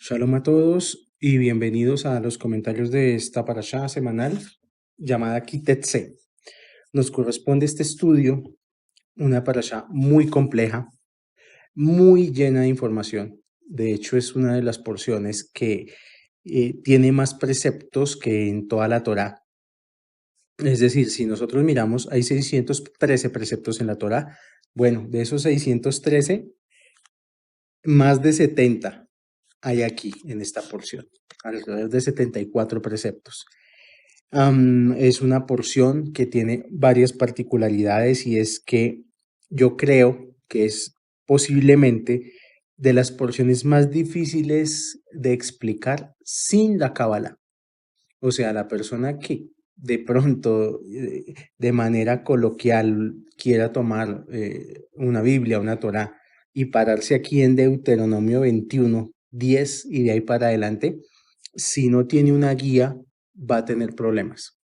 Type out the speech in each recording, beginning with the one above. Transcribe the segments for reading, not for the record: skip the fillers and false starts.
Shalom a todos y bienvenidos a los comentarios de esta parashá semanal llamada Kitetse. Nos corresponde este estudio, una parashá muy compleja, muy llena de información. De hecho, es una de las porciones que tiene más preceptos que en toda la Torá. Es decir, si nosotros miramos, hay 613 preceptos en la Torá. Bueno, de esos 613, más de 70 hay aquí en esta porción, alrededor de 74 preceptos. Es una porción que tiene varias particularidades y es que yo creo que es posiblemente de las porciones más difíciles de explicar sin la cábala. O sea, la persona que de pronto, de manera coloquial, quiera tomar una Biblia, una Torá, y pararse aquí en Deuteronomio 21, 10 y de ahí para adelante, si no tiene una guía, va a tener problemas.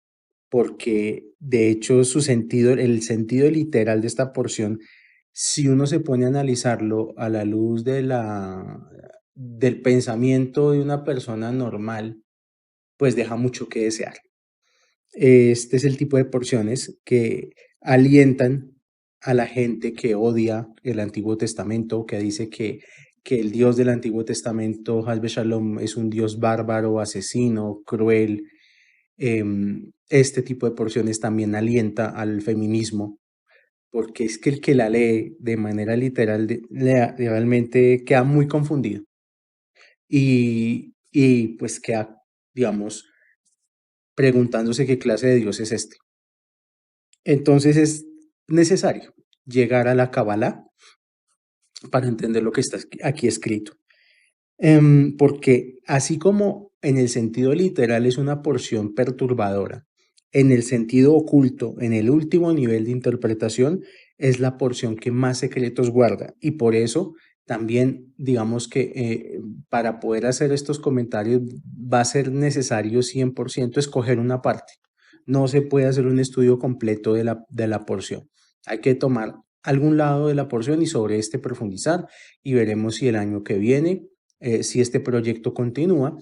Porque de hecho su sentido, el sentido literal de esta porción, si uno se pone a analizarlo a la luz del pensamiento de una persona normal, pues deja mucho que desear. Este es el tipo de porciones que alientan a la gente que odia el Antiguo Testamento, que dice que el Dios del Antiguo Testamento, Hasbe Shalom, es un Dios bárbaro, asesino, cruel. Este tipo de porciones también alienta al feminismo, porque es que el que la lee de manera literal realmente queda muy confundido y pues queda, digamos, preguntándose qué clase de Dios es este. Entonces es necesario llegar a la Kabbalah para entender lo que está aquí escrito. Porque así como en el sentido literal es una porción perturbadora, en el sentido oculto, en el último nivel de interpretación, es la porción que más secretos guarda. Y por eso también, digamos que para poder hacer estos comentarios va a ser necesario 100% escoger una parte. No se puede hacer un estudio completo de la porción. Hay que tomar algún lado de la porción y sobre este profundizar y veremos si el año que viene si este proyecto continúa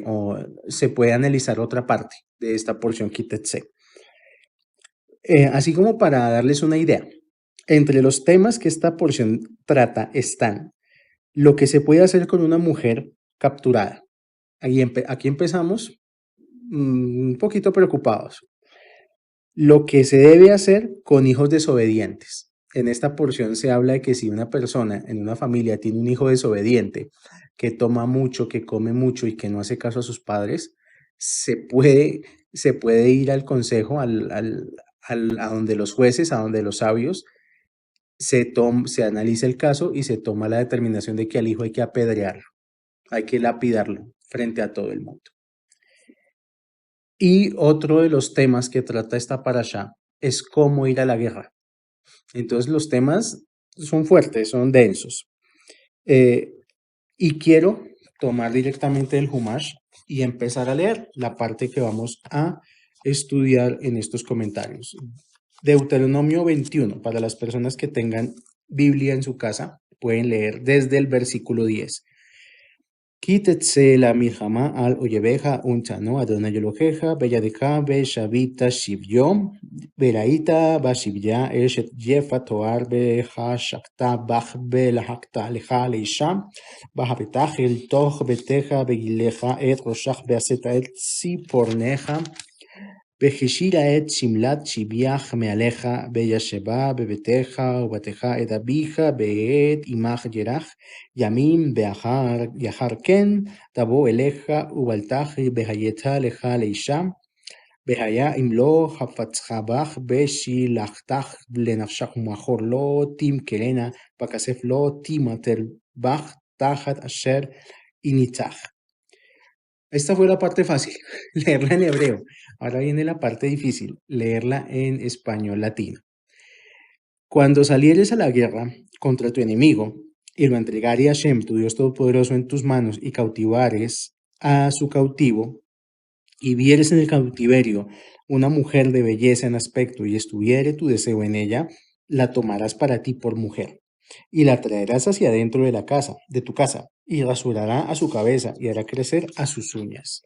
o se puede analizar otra parte de esta porción Kitetse. Así como para darles una idea, entre los temas que esta porción trata están lo que se puede hacer con una mujer capturada. Aquí empezamos un poquito preocupados. Lo que se debe hacer con hijos desobedientes. En esta porción se habla de que si una persona en una familia tiene un hijo desobediente, que toma mucho, que come mucho y que no hace caso a sus padres, se puede, se puede ir al consejo, a donde los jueces, a donde los sabios, se analiza el caso y se toma la determinación de que al hijo hay que apedrearlo, hay que lapidarlo frente a todo el mundo. Y otro de los temas que trata esta parashá es cómo ir a la guerra. Entonces los temas son fuertes, son densos. Y quiero tomar directamente el Humash y empezar a leer la parte que vamos a estudiar en estos comentarios. Deuteronomio 21, para las personas que tengan Biblia en su casa, pueden leer desde el versículo 10. כי תצא למלחמה על אויביך ונתנו אדוני אלוהיך בידך ושבית שביום וראית בשביה אשת יפה תואר בחשקת בך ולהקת לך לאישה והבטח אל תוך ביתך וגילך את ראשך ועשית את ציפורניך והכשירה את שמלת שביח מעליך וישבה בביתך ובתך את אביך ואת אמך ירך ימים ואחר כן תבוא אליך ובלתך והייתה לך לאישה והיה אם לא חפצך בך ושילחתך לנפשך ומאחור לא תמכרנה בכסף לא תימטר בך תחת אשר עיניתך. Esta fue la parte fácil, leerla en hebreo. Ahora viene la parte difícil, leerla en español latino. Cuando salieres a la guerra contra tu enemigo y lo entregares a Hashem, tu Dios Todopoderoso, en tus manos y cautivares a su cautivo y vieres en el cautiverio una mujer de belleza en aspecto y estuviere tu deseo en ella, la tomarás para ti por mujer y la traerás hacia adentro de la casa, de tu casa, y rasurará a su cabeza y hará crecer a sus uñas,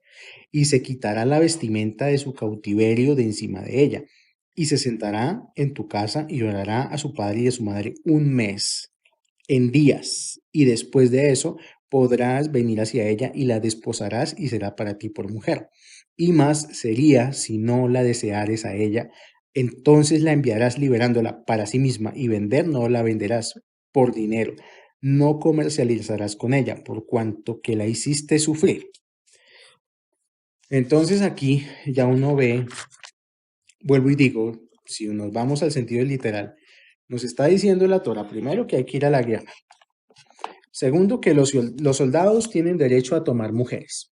y se quitará la vestimenta de su cautiverio de encima de ella, y se sentará en tu casa y orará a su padre y a su madre un mes, en días, y después de eso podrás venir hacia ella y la desposarás y será para ti por mujer. Y más sería si no la deseares a ella, entonces la enviarás liberándola para sí misma y vender no la venderás por dinero. No comercializarás con ella por cuanto que la hiciste sufrir. Entonces aquí ya uno ve, vuelvo y digo, si nos vamos al sentido literal, nos está diciendo la Torah primero que hay que ir a la guerra. Segundo, que los soldados tienen derecho a tomar mujeres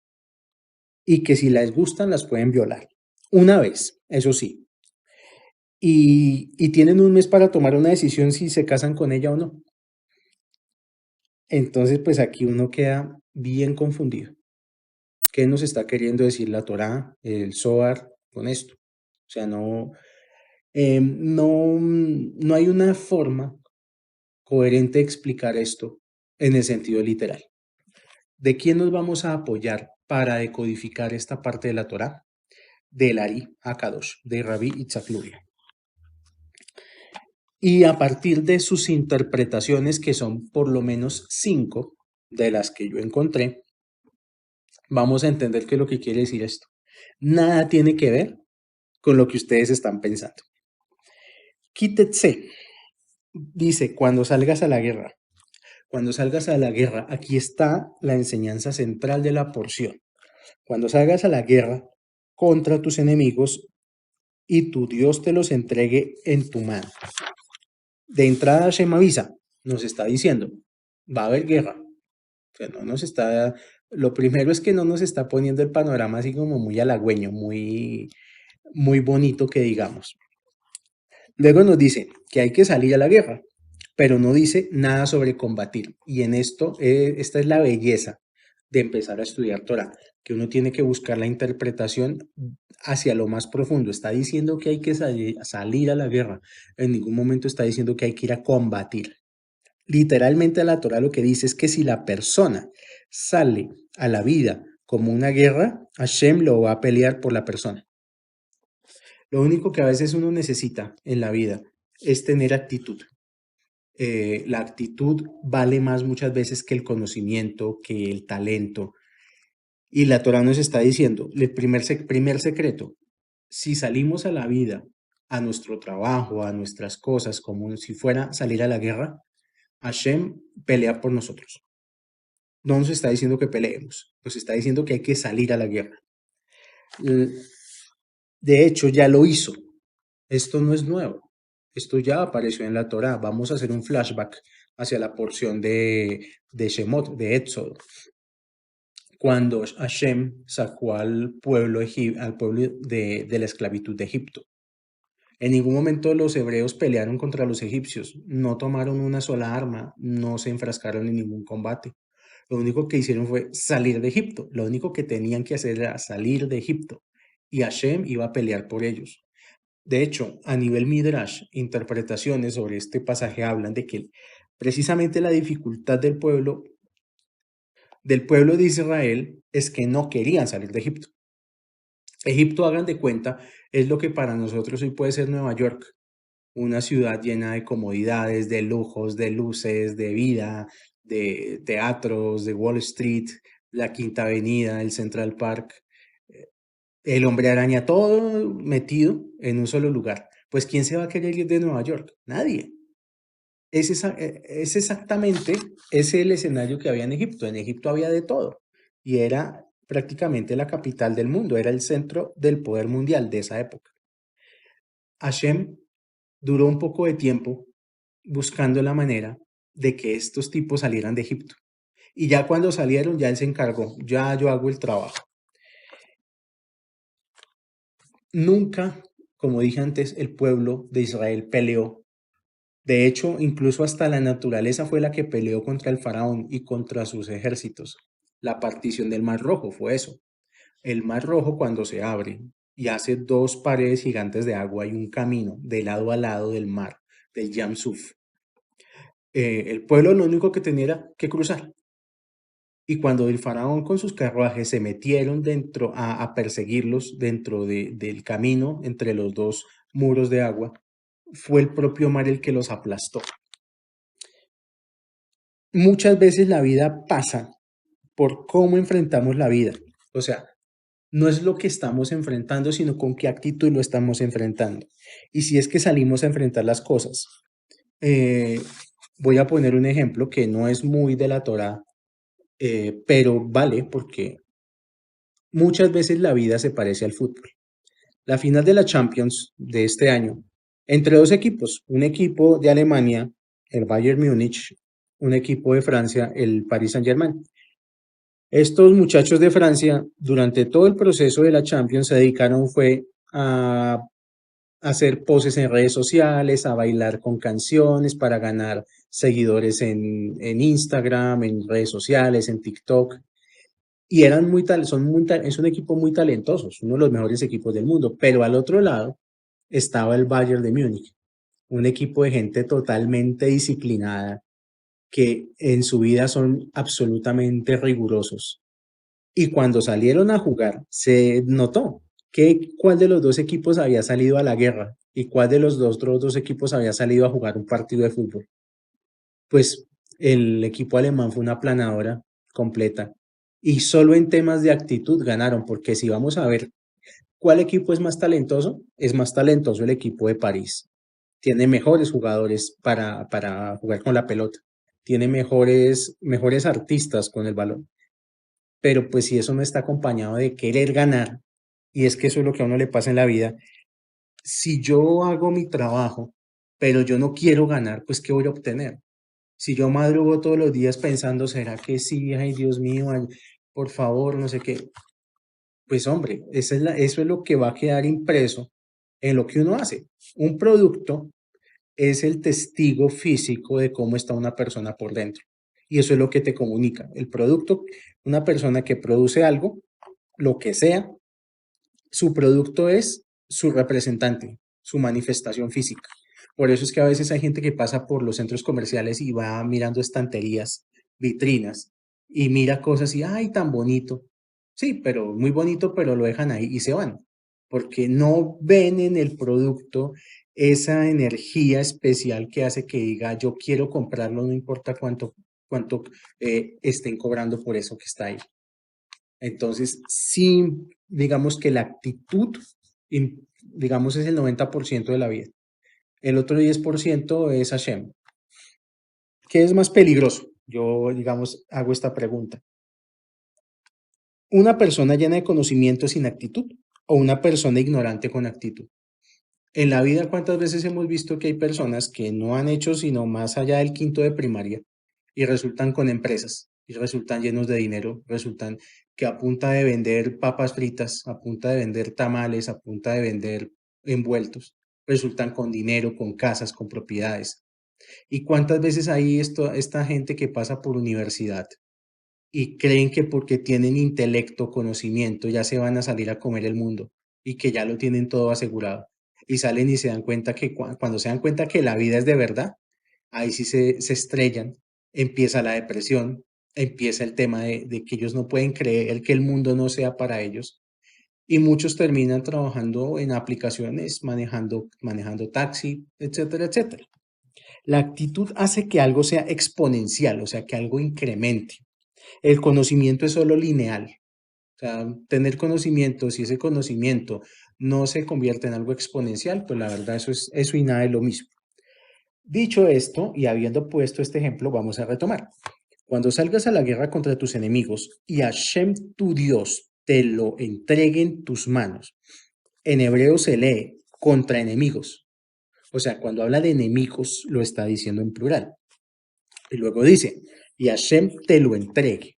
y que si les gustan las pueden violar. Una vez, eso sí. Y tienen un mes para tomar una decisión si se casan con ella o no. Entonces, pues aquí uno queda bien confundido. ¿Qué nos está queriendo decir la Torá, el Zohar, con esto? O sea, no hay una forma coherente de explicar esto en el sentido literal. ¿De quién nos vamos a apoyar para decodificar esta parte de la Torá? Del Ari Akadosh, de Rabbi Yitzhak Luria. Y a partir de sus interpretaciones, que son por lo menos 5 de las que yo encontré, vamos a entender qué es lo que quiere decir esto. Nada tiene que ver con lo que ustedes están pensando. Kitetse dice, cuando salgas a la guerra, aquí está la enseñanza central de la porción. Cuando salgas a la guerra contra tus enemigos y tu Dios te los entregue en tu mano. De entrada, Hashem avisa, nos está diciendo, va a haber guerra. O sea, no nos está, lo primero es que no nos está poniendo el panorama así como muy halagüeño, muy bonito que digamos. Luego nos dice que hay que salir a la guerra, pero no dice nada sobre combatir. Y en esto, esta es la belleza de empezar a estudiar Torah, que uno tiene que buscar la interpretación hacia lo más profundo. Está diciendo que hay que salir a la guerra. En ningún momento está diciendo que hay que ir a combatir. Literalmente la Torah lo que dice es que si la persona sale a la vida como una guerra, Hashem lo va a pelear por la persona. Lo único que a veces uno necesita en la vida es tener actitud. La actitud vale más muchas veces que el conocimiento, que el talento. Y la Torah nos está diciendo, el primer secreto, si salimos a la vida, a nuestro trabajo, a nuestras cosas, como si fuera salir a la guerra, Hashem pelea por nosotros. No nos está diciendo que peleemos, nos está diciendo que hay que salir a la guerra. De hecho, ya lo hizo. Esto no es nuevo. Esto ya apareció en la Torá. Vamos a hacer un flashback hacia la porción de Shemot, de Éxodo. Cuando Hashem sacó al pueblo de la esclavitud de Egipto. En ningún momento los hebreos pelearon contra los egipcios, no tomaron una sola arma, no se enfrascaron en ningún combate. Lo único que hicieron fue salir de Egipto. Lo único que tenían que hacer era salir de Egipto. Y Hashem iba a pelear por ellos. De hecho, a nivel Midrash, interpretaciones sobre este pasaje hablan de que precisamente la dificultad del pueblo de Israel es que no querían salir de Egipto. Egipto, hagan de cuenta, es lo que para nosotros hoy puede ser Nueva York, una ciudad llena de comodidades, de lujos, de luces, de vida, de teatros, de Wall Street, la Quinta Avenida, el Central Park, el Hombre Araña, todo metido en un solo lugar. Pues ¿quién se va a querer ir de Nueva York? Nadie. Es exactamente ese el escenario que había en Egipto. En Egipto había de todo y era prácticamente la capital del mundo, era el centro del poder mundial de esa época. Hashem duró un poco de tiempo buscando la manera de que estos tipos salieran de Egipto. Y ya cuando salieron, ya él se encargó, ya yo hago el trabajo. Nunca, como dije antes, el pueblo de Israel peleó. De hecho, incluso hasta la naturaleza fue la que peleó contra el faraón y contra sus ejércitos. La partición del Mar Rojo fue eso. El Mar Rojo cuando se abre y hace dos paredes gigantes de agua y un camino de lado a lado del mar, del Yam Suf. El pueblo lo único que tenía era que cruzar. Y cuando el faraón con sus carruajes se metieron dentro a perseguirlos dentro del camino entre los dos muros de agua, fue el propio mar el que los aplastó. Muchas veces la vida pasa por cómo enfrentamos la vida. O sea, no es lo que estamos enfrentando, sino con qué actitud lo estamos enfrentando. Y si es que salimos a enfrentar las cosas. Eh, Voy a poner un ejemplo que no es muy de la Torá, pero vale porque muchas veces la vida se parece al fútbol. La final de la Champions de este año, entre dos equipos, un equipo de Alemania, el Bayern Múnich, un equipo de Francia, el Paris Saint-Germain. Estos muchachos de Francia, durante todo el proceso de la Champions, se dedicaron fue a hacer poses en redes sociales, a bailar con canciones para ganar seguidores en Instagram, en redes sociales, en TikTok. Y eran es un equipo muy talentoso, es uno de los mejores equipos del mundo. Pero al otro lado estaba el Bayern de Múnich, un equipo de gente totalmente disciplinada, que en su vida son absolutamente rigurosos. Y cuando salieron a jugar, se notó cuál de los dos equipos había salido a la guerra y cuál de los otros dos equipos había salido a jugar un partido de fútbol. Pues el equipo alemán fue una planadora completa. Y solo en temas de actitud ganaron, porque si vamos a ver cuál equipo es más talentoso el equipo de París. Tiene mejores jugadores para jugar con la pelota. Tiene mejores artistas con el balón. Pero pues si eso no está acompañado de querer ganar, y es que eso es lo que a uno le pasa en la vida, si yo hago mi trabajo, pero yo no quiero ganar, pues ¿qué voy a obtener? Si yo madrugo todos los días pensando, ¿será que sí? Ay, Dios mío, ay, por favor, no sé qué. Pues hombre, eso es lo que va a quedar impreso en lo que uno hace. Un producto es el testigo físico de cómo está una persona por dentro. Y eso es lo que te comunica. El producto, una persona que produce algo, lo que sea, su producto es su representante, su manifestación física. Por eso es que a veces hay gente que pasa por los centros comerciales y va mirando estanterías, vitrinas, y mira cosas y, ay, tan bonito. Sí, pero muy bonito, pero lo dejan ahí y se van, porque no ven en el producto esa energía especial que hace que diga, yo quiero comprarlo, no importa cuánto estén cobrando por eso que está ahí. Entonces, sí, digamos que la actitud, digamos, es el 90% de la vida. El otro 10% es Hashem. ¿Qué es más peligroso? Yo, digamos, hago esta pregunta. ¿Una persona llena de conocimiento sin actitud o una persona ignorante con actitud? En la vida, ¿cuántas veces hemos visto que hay personas que no han hecho sino más allá del quinto de primaria y resultan con empresas y resultan llenos de dinero, resultan que a punta de vender papas fritas, a punta de vender tamales, a punta de vender envueltos, resultan con dinero, con casas, con propiedades? ¿Y cuántas veces hay esta gente que pasa por universidad y creen que porque tienen intelecto, conocimiento, ya se van a salir a comer el mundo y que ya lo tienen todo asegurado? Y salen y se dan cuenta que cuando se dan cuenta que la vida es de verdad, ahí sí se estrellan, empieza la depresión, empieza el tema de que ellos no pueden creer que el mundo no sea para ellos. Y muchos terminan trabajando en aplicaciones, manejando taxi, etcétera, etcétera. La actitud hace que algo sea exponencial, o sea, que algo incremente. El conocimiento es solo lineal. O sea, tener conocimiento, si ese conocimiento no se convierte en algo exponencial, pues la verdad eso y nada es lo mismo. Dicho esto, y habiendo puesto este ejemplo, vamos a retomar. Cuando salgas a la guerra contra tus enemigos y Hashem, tu Dios, te lo entregue en tus manos. En hebreo se lee contra enemigos. O sea, cuando habla de enemigos, lo está diciendo en plural. Y luego dice, y Hashem te lo entregue.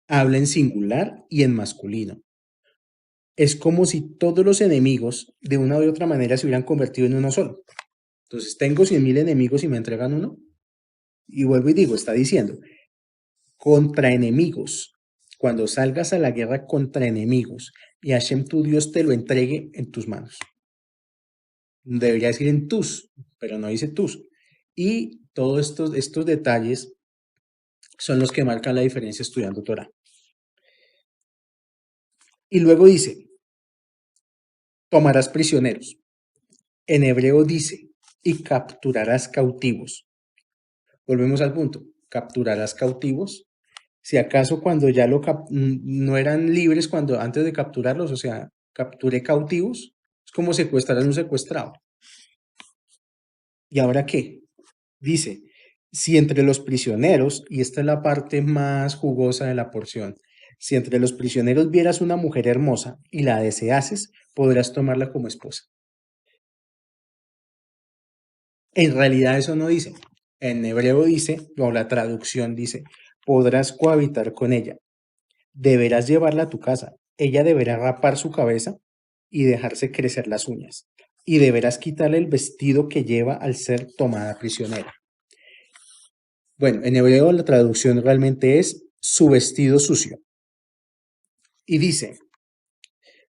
Habla en singular y en masculino. Es como si todos los enemigos, de una u otra manera, se hubieran convertido en uno solo. Entonces, tengo 100.000 enemigos y me entregan uno. Y vuelvo y digo, está diciendo, contra enemigos. Cuando salgas a la guerra contra enemigos y Hashem tu Dios te lo entregue en tus manos. Debería decir en tus, pero no dice tus. Y todos estos detalles son los que marcan la diferencia estudiando Torah. Y luego dice, tomarás prisioneros. En hebreo dice, y capturarás cautivos. Volvemos al punto, capturarás cautivos. Si acaso cuando ya no eran libres cuando antes de capturarlos, o sea, capturé cautivos, es como secuestrar a un secuestrado. ¿Y ahora qué? Dice, si entre los prisioneros, y esta es la parte más jugosa de la porción, si entre los prisioneros vieras una mujer hermosa y la deseases, podrás tomarla como esposa. En realidad eso no dice. En hebreo dice, o la traducción dice, podrás cohabitar con ella. Deberás llevarla a tu casa. Ella deberá rapar su cabeza y dejarse crecer las uñas. Y deberás quitarle el vestido que lleva al ser tomada prisionera. Bueno, en hebreo la traducción realmente es su vestido sucio. Y dice,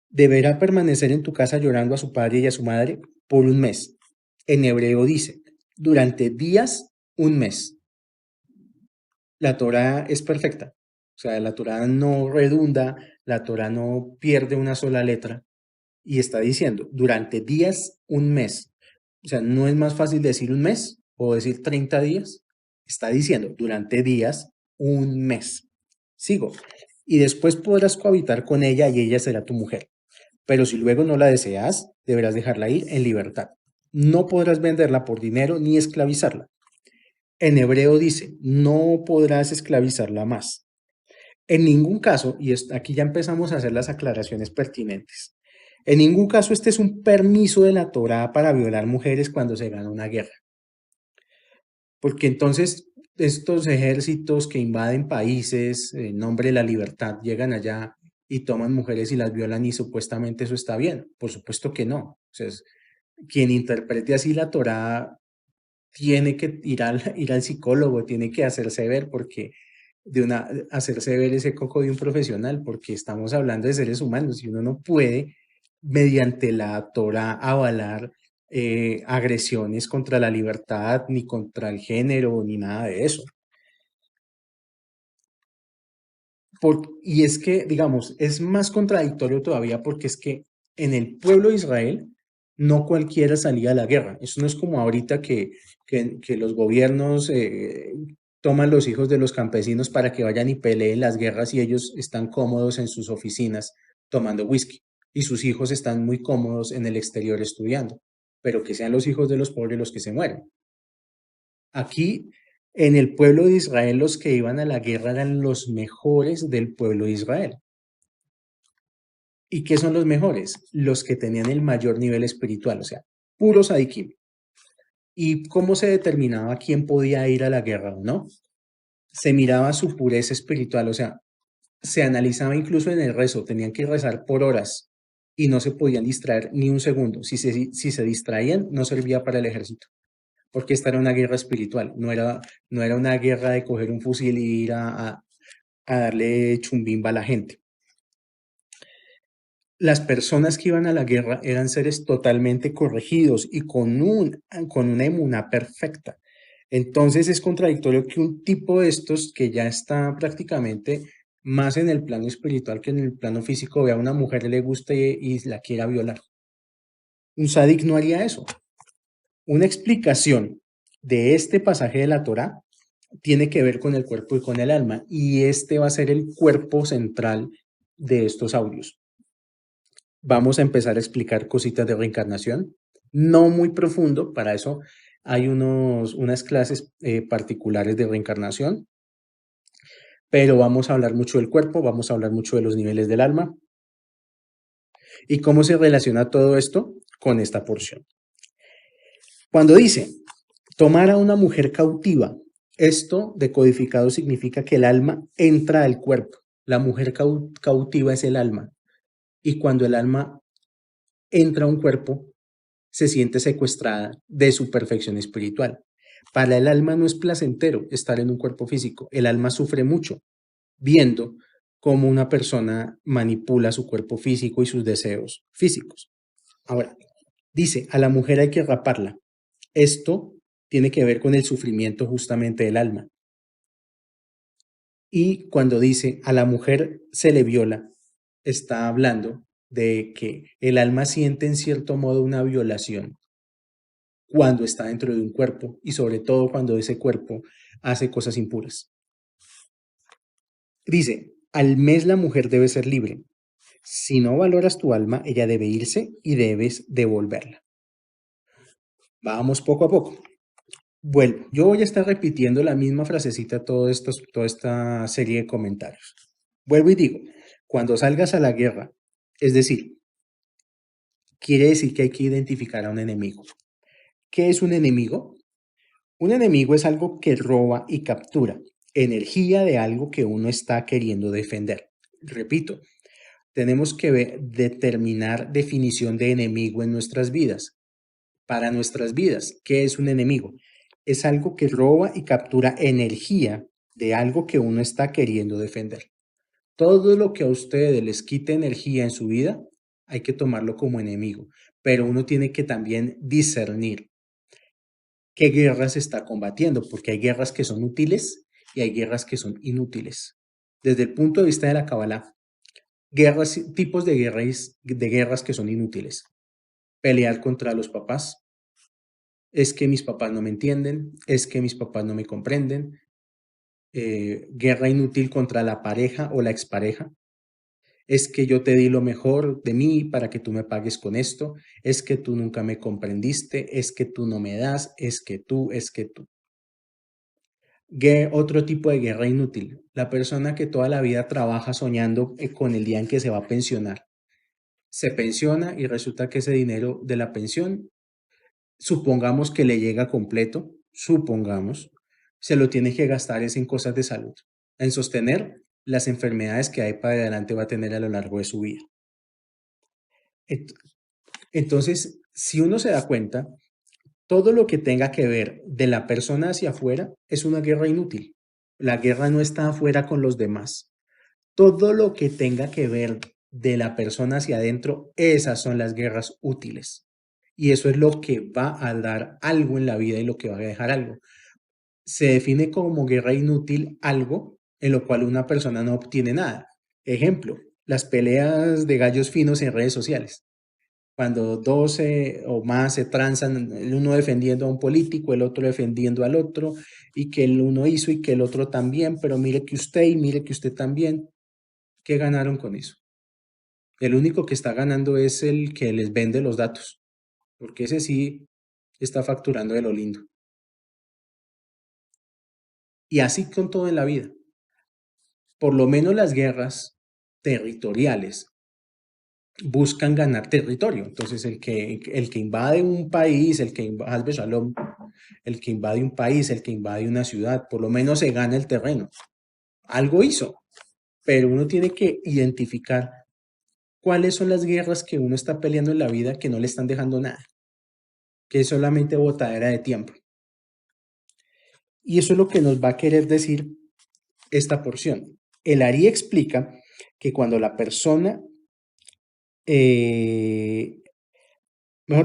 deberá permanecer en tu casa llorando a su padre y a su madre por un mes. En hebreo dice, durante días, un mes. La Torá es perfecta. O sea, la Torá no redunda, la Torá no pierde una sola letra. Y está diciendo, durante días, un mes. O sea, no es más fácil decir un mes o decir 30 días. Está diciendo, durante días, un mes. Sigo. Y después podrás cohabitar con ella y ella será tu mujer. Pero si luego no la deseas, deberás dejarla ir en libertad. No podrás venderla por dinero ni esclavizarla. En hebreo dice, no podrás esclavizarla más. En ningún caso, y aquí ya empezamos a hacer las aclaraciones pertinentes, en ningún caso este es un permiso de la Torá para violar mujeres cuando se gana una guerra. Porque entonces estos ejércitos que invaden países en nombre de la libertad llegan allá y toman mujeres y las violan y supuestamente eso está bien. Por supuesto que no. O sea, quien interprete así la Torá tiene que ir al psicólogo, tiene que hacerse ver porque hacerse ver ese coco de un profesional, porque estamos hablando de seres humanos y uno no puede, mediante la Torá, avalar agresiones contra la libertad, ni contra el género, ni nada de eso. Y es que, digamos, es más contradictorio todavía porque es que en el pueblo de Israel no cualquiera salía a la guerra. Eso no es como ahorita que los gobiernos toman los hijos de los campesinos para que vayan y peleen las guerras y ellos están cómodos en sus oficinas tomando whisky y sus hijos están muy cómodos en el exterior estudiando, pero que sean los hijos de los pobres los que se mueren. Aquí, en el pueblo de Israel, los que iban a la guerra eran los mejores del pueblo de Israel. ¿Y qué son los mejores? Los que tenían el mayor nivel espiritual, o sea, puros sadiquim. ¿Y cómo se determinaba quién podía ir a la guerra o no? Se miraba su pureza espiritual, o sea, se analizaba incluso en el rezo, tenían que rezar por horas y no se podían distraer ni un segundo. Si se distraían, no servía para el ejército, porque esta era una guerra espiritual, no era una guerra de coger un fusil y ir a darle chumbimba a la gente. Las personas que iban a la guerra eran seres totalmente corregidos y con una emuná perfecta. Entonces es contradictorio que un tipo de estos que ya está prácticamente más en el plano espiritual que en el plano físico vea a una mujer, le guste y la quiera violar. Un sádic no haría eso. Una explicación de este pasaje de la Torá tiene que ver con el cuerpo y con el alma, y este va a ser el cuerpo central de estos audios. Vamos a empezar a explicar cositas de reencarnación, no muy profundo, para eso hay unas clases particulares de reencarnación, pero vamos a hablar mucho del cuerpo, vamos a hablar mucho de los niveles del alma y cómo se relaciona todo esto con esta porción. Cuando dice, tomar a una mujer cautiva, esto decodificado significa que el alma entra al cuerpo, la mujer cautiva es el alma, y cuando el alma entra a un cuerpo, se siente secuestrada de su perfección espiritual. Para el alma no es placentero estar en un cuerpo físico. El alma sufre mucho viendo cómo una persona manipula su cuerpo físico y sus deseos físicos. Ahora, dice, a la mujer hay que raparla. Esto tiene que ver con el sufrimiento justamente del alma. Y cuando dice a la mujer se le viola, está hablando de que el alma siente en cierto modo una violación cuando está dentro de un cuerpo y sobre todo cuando ese cuerpo hace cosas impuras. Dice, al mes la mujer debe ser libre. Si no valoras tu alma, ella debe irse y debes devolverla. Vamos poco a poco. Vuelvo. Yo voy a estar repitiendo la misma frasecita toda esta serie de comentarios. Vuelvo y digo, cuando salgas a la guerra, es decir, quiere decir que hay que identificar a un enemigo. ¿Qué es un enemigo? Un enemigo es algo que roba y captura energía de algo que uno está queriendo defender. Repito, tenemos que determinar definición de enemigo en nuestras vidas. Para nuestras vidas, ¿qué es un enemigo? Es algo que roba y captura energía de algo que uno está queriendo defender. Todo lo que a ustedes les quite energía en su vida, hay que tomarlo como enemigo, pero uno tiene que también discernir qué guerra se está combatiendo, porque hay guerras que son útiles y hay guerras que son inútiles. Desde el punto de vista de la Kabbalah, tipos de guerras que son inútiles. Pelear contra los papás, es que mis papás no me entienden, es que mis papás no me comprenden, guerra inútil contra la pareja o la expareja, es que yo te di lo mejor de mí para que tú me pagues con esto, es que tú nunca me comprendiste, es que tú no me das, es que tú. Otro tipo de guerra inútil, la persona que toda la vida trabaja soñando con el día en que se va a pensionar. Se pensiona y resulta que ese dinero de la pensión, supongamos que le llega completo, supongamos, se lo tiene que gastar es en cosas de salud, en sostener las enfermedades que ahí para adelante va a tener a lo largo de su vida. Entonces, si uno se da cuenta, todo lo que tenga que ver de la persona hacia afuera es una guerra inútil. La guerra no está afuera con los demás. Todo lo que tenga que ver de la persona hacia adentro, esas son las guerras útiles. Y eso es lo que va a dar algo en la vida y lo que va a dejar algo. Se define como guerra inútil algo en lo cual una persona no obtiene nada. Ejemplo, las peleas de gallos finos en redes sociales. Cuando dos o más se transan, el uno defendiendo a un político, el otro defendiendo al otro, y que el uno hizo y que el otro también, pero mire que usted y mire que usted también. ¿Qué ganaron con eso? El único que está ganando es el que les vende los datos, porque ese sí está facturando de lo lindo. Y así con todo en la vida. Por lo menos las guerras territoriales buscan ganar territorio. Entonces, el que invade un país, el que invade Shalom, el que invade un país, el que invade una ciudad, por lo menos se gana el terreno. Algo hizo, pero uno tiene que identificar cuáles son las guerras que uno está peleando en la vida que no le están dejando nada, que es solamente botadera de tiempo. Y eso es lo que nos va a querer decir esta porción. El Ari explica que cuando la persona, mejor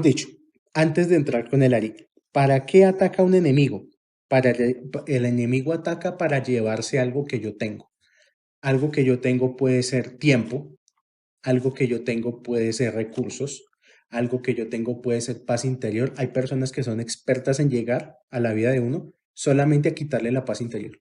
dicho, antes de entrar con el Ari, ¿para qué ataca un enemigo? El enemigo ataca para llevarse algo que yo tengo. Algo que yo tengo puede ser tiempo, algo que yo tengo puede ser recursos, algo que yo tengo puede ser paz interior. Hay personas que son expertas en llegar a la vida de uno solamente a quitarle la paz interior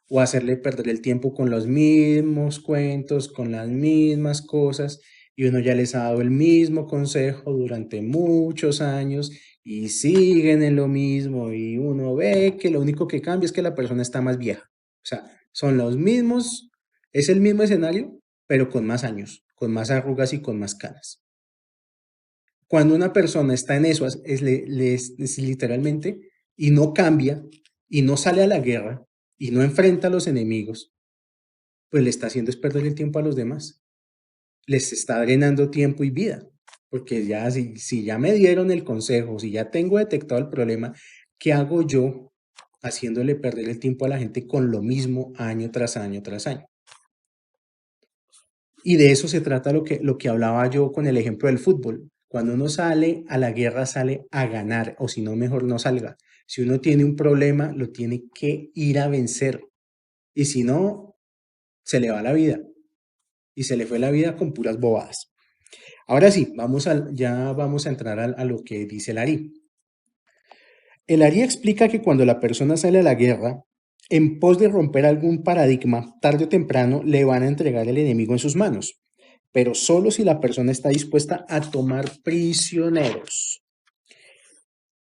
o hacerle perder el tiempo con los mismos cuentos, con las mismas cosas, y uno ya les ha dado el mismo consejo durante muchos años y siguen en lo mismo y uno ve que lo único que cambia es que la persona está más vieja. O sea, son los mismos, es el mismo escenario, pero con más años, con más arrugas y con más canas. Cuando una persona está en eso, es literalmente, y no cambia, y no sale a la guerra, y no enfrenta a los enemigos, pues le está haciendo es perder el tiempo a los demás. Les está drenando tiempo y vida, porque ya si ya me dieron el consejo, si ya tengo detectado el problema, ¿qué hago yo haciéndole perder el tiempo a la gente con lo mismo año tras año tras año? Y de eso se trata lo que hablaba yo con el ejemplo del fútbol. Cuando uno sale a la guerra, sale a ganar, o si no, mejor no salga. Si uno tiene un problema, lo tiene que ir a vencer. Y si no, se le va la vida y se le fue la vida con puras bobadas. Ahora sí, ya vamos a entrar a lo que dice el Ari. El Ari explica que cuando la persona sale a la guerra, en pos de romper algún paradigma, tarde o temprano le van a entregar el enemigo en sus manos, pero solo si la persona está dispuesta a tomar prisioneros.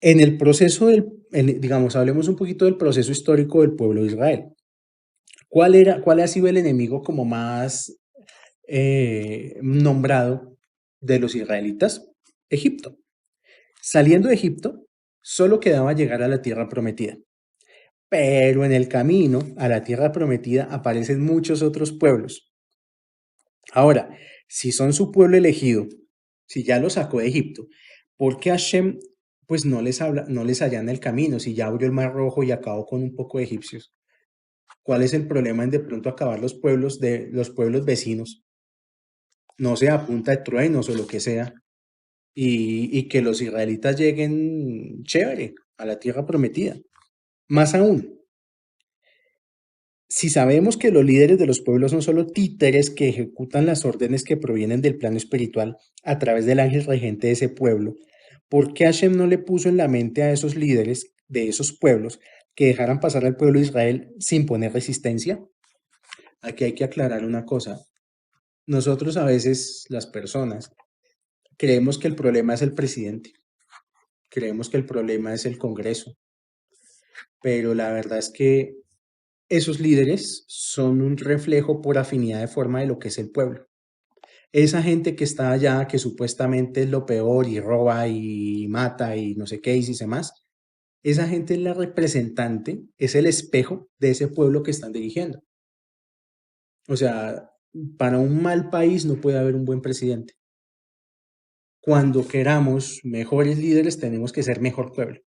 En el proceso digamos, hablemos un poquito del proceso histórico del pueblo de Israel. ¿Cuál ha sido el enemigo como más nombrado de los israelitas? Egipto. Saliendo de Egipto, solo quedaba llegar a la tierra prometida. Pero en el camino a la tierra prometida aparecen muchos otros pueblos. Ahora, si son su pueblo elegido, si ya lo sacó de Egipto, ¿por qué Hashem pues no les habla, no les allana el camino si ya abrió el Mar Rojo y acabó con un poco de egipcios? ¿Cuál es el problema en de pronto acabar los pueblos vecinos? No sea a punta de truenos o lo que sea, y que los israelitas lleguen chévere a la tierra prometida. Más aún, si sabemos que los líderes de los pueblos son solo títeres que ejecutan las órdenes que provienen del plano espiritual a través del ángel regente de ese pueblo, ¿por qué Hashem no le puso en la mente a esos líderes de esos pueblos que dejaran pasar al pueblo de Israel sin poner resistencia? Aquí hay que aclarar una cosa. Nosotros a veces, las personas, creemos que el problema es el presidente, creemos que el problema es el Congreso, pero la verdad es que esos líderes son un reflejo por afinidad de forma de lo que es el pueblo. Esa gente que está allá, que supuestamente es lo peor y roba y mata y no sé qué y dice más, esa gente es la representante, es el espejo de ese pueblo que están dirigiendo. O sea, para un mal país no puede haber un buen presidente. Cuando queramos mejores líderes, tenemos que ser mejor pueblo.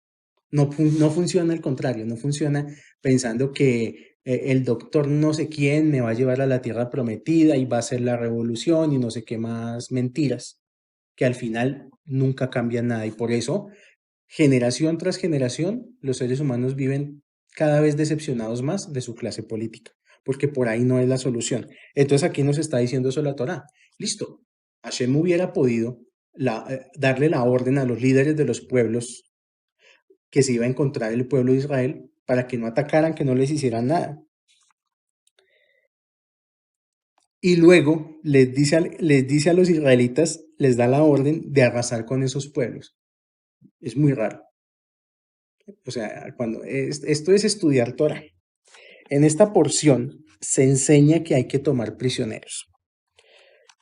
No funciona al contrario, no funciona pensando que el doctor no sé quién me va a llevar a la tierra prometida y va a hacer la revolución y no sé qué más mentiras, que al final nunca cambian nada. Y por eso, generación tras generación, los seres humanos viven cada vez decepcionados más de su clase política, porque por ahí no es la solución. Entonces aquí nos está diciendo eso la Torá. Listo, Hashem hubiera podido darle la orden a los líderes de los pueblos que se iba a encontrar el pueblo de Israel para que no atacaran, que no les hicieran nada. Y luego les dice a los israelitas, les da la orden de arrasar con esos pueblos. Es muy raro. O sea, esto es estudiar Torah. En esta porción se enseña que hay que tomar prisioneros.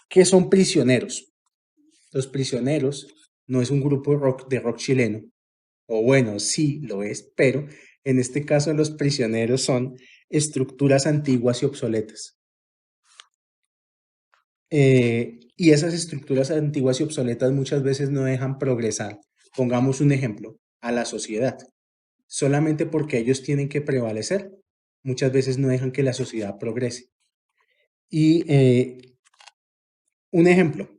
¿Qué son prisioneros? Los prisioneros no es un grupo de rock chileno, o bueno, sí lo es, pero en este caso los prisioneros son estructuras antiguas y obsoletas. Y esas estructuras antiguas y obsoletas muchas veces no dejan progresar. Pongamos un ejemplo, a la sociedad. Solamente porque ellos tienen que prevalecer, muchas veces no dejan que la sociedad progrese. Y un ejemplo,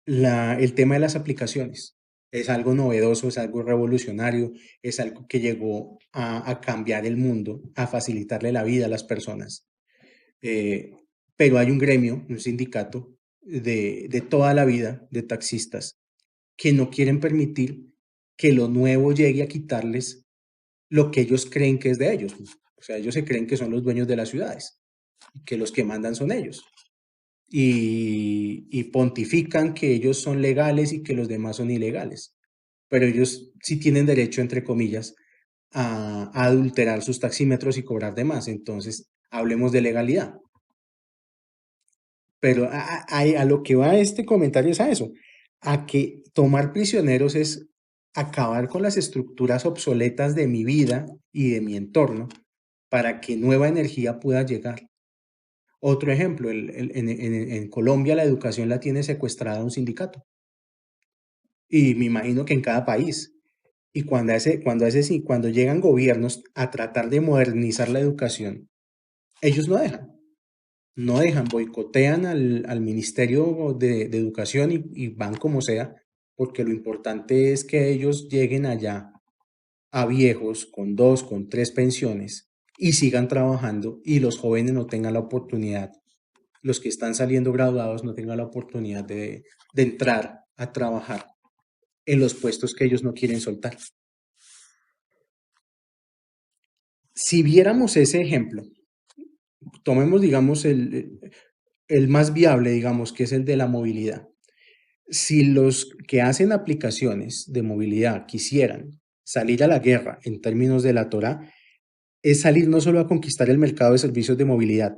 el tema de las aplicaciones. Es algo novedoso, es algo revolucionario, es algo que llegó a cambiar el mundo, a facilitarle la vida a las personas. Pero hay un gremio, un sindicato de toda la vida de taxistas que no quieren permitir que lo nuevo llegue a quitarles lo que ellos creen que es de ellos. O sea, ellos se creen que son los dueños de las ciudades, que los que mandan son ellos. Y pontifican que ellos son legales y que los demás son ilegales. Pero ellos sí tienen derecho, entre comillas, a adulterar sus taxímetros y cobrar de más. Entonces, hablemos de legalidad. Pero a lo que va este comentario es a eso, a que tomar prisioneros es acabar con las estructuras obsoletas de mi vida y de mi entorno para que nueva energía pueda llegar. Otro ejemplo, en Colombia la educación la tiene secuestrada un sindicato y me imagino que en cada país. Y cuando llegan gobiernos a tratar de modernizar la educación, ellos no dejan, boicotean al Ministerio de Educación y van como sea, porque lo importante es que ellos lleguen allá a viejos con 2, con 3 pensiones y sigan trabajando y los jóvenes no tengan la oportunidad, los que están saliendo graduados no tengan la oportunidad de entrar a trabajar en los puestos que ellos no quieren soltar. Si viéramos ese ejemplo, tomemos, digamos, el más viable, digamos, que es el de la movilidad. Si los que hacen aplicaciones de movilidad quisieran salir a la guerra en términos de la Torá, es salir no solo a conquistar el mercado de servicios de movilidad,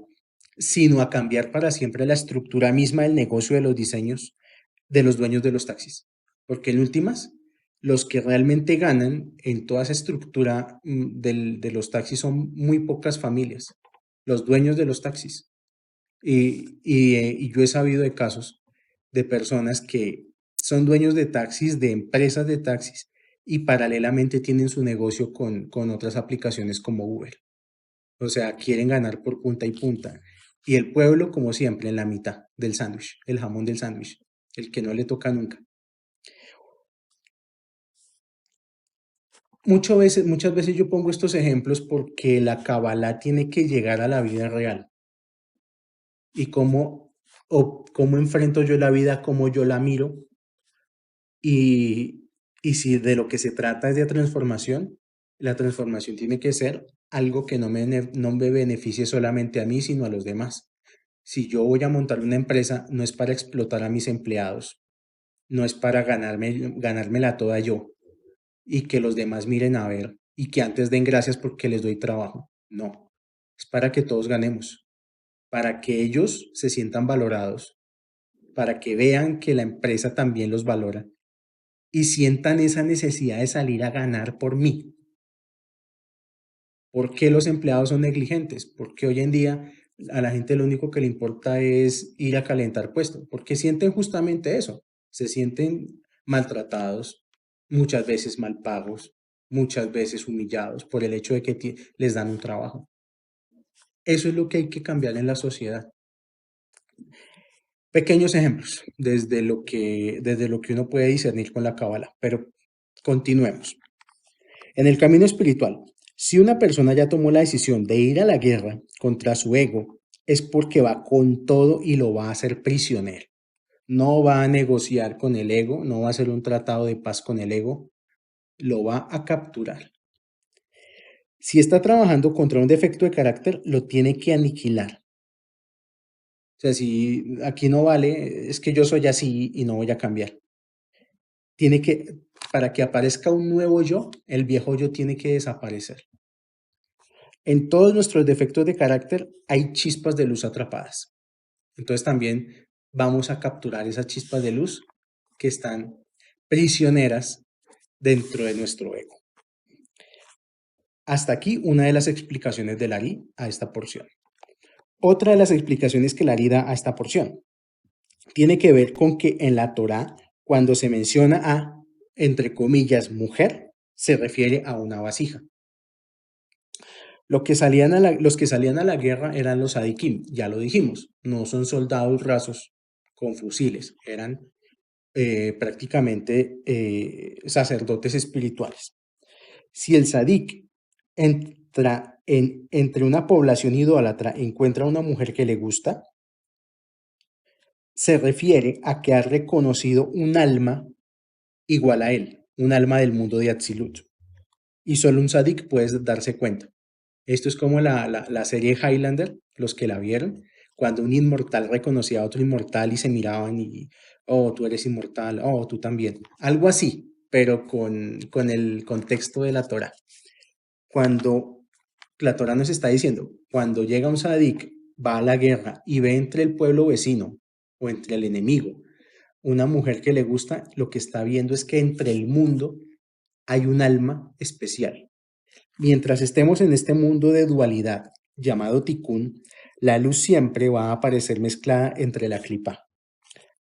sino a cambiar para siempre la estructura misma del negocio de los diseños de los dueños de los taxis. Porque en últimas, los que realmente ganan en toda esa estructura de los taxis son muy pocas familias, los dueños de los taxis. Y yo he sabido de casos de personas que son dueños de taxis, de empresas de taxis, y paralelamente tienen su negocio con otras aplicaciones como Uber. O sea, quieren ganar por punta y punta. Y el pueblo, como siempre, en la mitad del sándwich, el jamón del sándwich, el que no le toca nunca. Muchas veces yo pongo estos ejemplos porque la Kabbalah tiene que llegar a la vida real. Y cómo enfrento yo la vida, cómo yo la miro. Y si de lo que se trata es de transformación, la transformación tiene que ser algo que no me beneficie solamente a mí, sino a los demás. Si yo voy a montar una empresa, no es para explotar a mis empleados, no es para ganármela toda yo y que los demás miren a ver y que antes den gracias porque les doy trabajo. No, es para que todos ganemos, para que ellos se sientan valorados, para que vean que la empresa también los valora y sientan esa necesidad de salir a ganar por mí. ¿Por qué los empleados son negligentes? Porque hoy en día a la gente lo único que le importa es ir a calentar puesto, porque sienten justamente eso, se sienten maltratados, muchas veces mal pagos, muchas veces humillados por el hecho de que les dan un trabajo. Eso es lo que hay que cambiar en la sociedad. Pequeños ejemplos desde lo que uno puede discernir con la cábala, pero continuemos. En el camino espiritual, si una persona ya tomó la decisión de ir a la guerra contra su ego, es porque va con todo y lo va a hacer prisionero. No va a negociar con el ego, no va a hacer un tratado de paz con el ego, lo va a capturar. Si está trabajando contra un defecto de carácter, lo tiene que aniquilar. O sea, si aquí no vale, es que yo soy así y no voy a cambiar. Para que aparezca un nuevo yo, el viejo yo tiene que desaparecer. En todos nuestros defectos de carácter hay chispas de luz atrapadas. Entonces también vamos a capturar esas chispas de luz que están prisioneras dentro de nuestro ego. Hasta aquí una de las explicaciones de Lari a esta porción. Otra de las explicaciones que Lari da a esta porción tiene que ver con que en la Torá, cuando se menciona a, entre comillas, mujer, se refiere a una vasija. Los que salían a la guerra eran los adikim, ya lo dijimos, no son soldados rasos con fusiles, eran prácticamente sacerdotes espirituales. Si el sadik entre una población idólatra encuentra una mujer que le gusta, se refiere a que ha reconocido un alma igual a él, un alma del mundo de Atzilut. Y solo un sadik puede darse cuenta. Esto es como la serie Highlander, los que la vieron, cuando un inmortal reconocía a otro inmortal y se miraban y, oh, tú eres inmortal, oh, tú también. Algo así, pero con el contexto de la Torah. Cuando la Torah nos está diciendo, cuando llega un sadik, va a la guerra y ve entre el pueblo vecino o entre el enemigo una mujer que le gusta, lo que está viendo es que entre el mundo hay un alma especial. Mientras estemos en este mundo de dualidad llamado Tikkun, la luz siempre va a aparecer mezclada entre la clipa.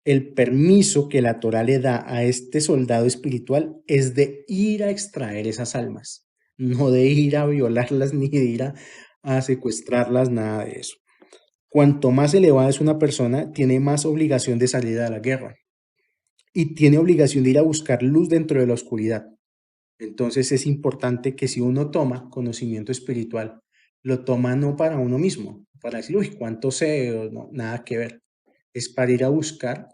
El permiso que la Torah le da a este soldado espiritual es de ir a extraer esas almas, no de ir a violarlas ni de ir a secuestrarlas, nada de eso. Cuanto más elevada es una persona, tiene más obligación de salir a la guerra y tiene obligación de ir a buscar luz dentro de la oscuridad. Entonces es importante que si uno toma conocimiento espiritual, lo toma no para uno mismo, para decir, uy, cuánto sé, o no, nada que ver. Es para ir a buscar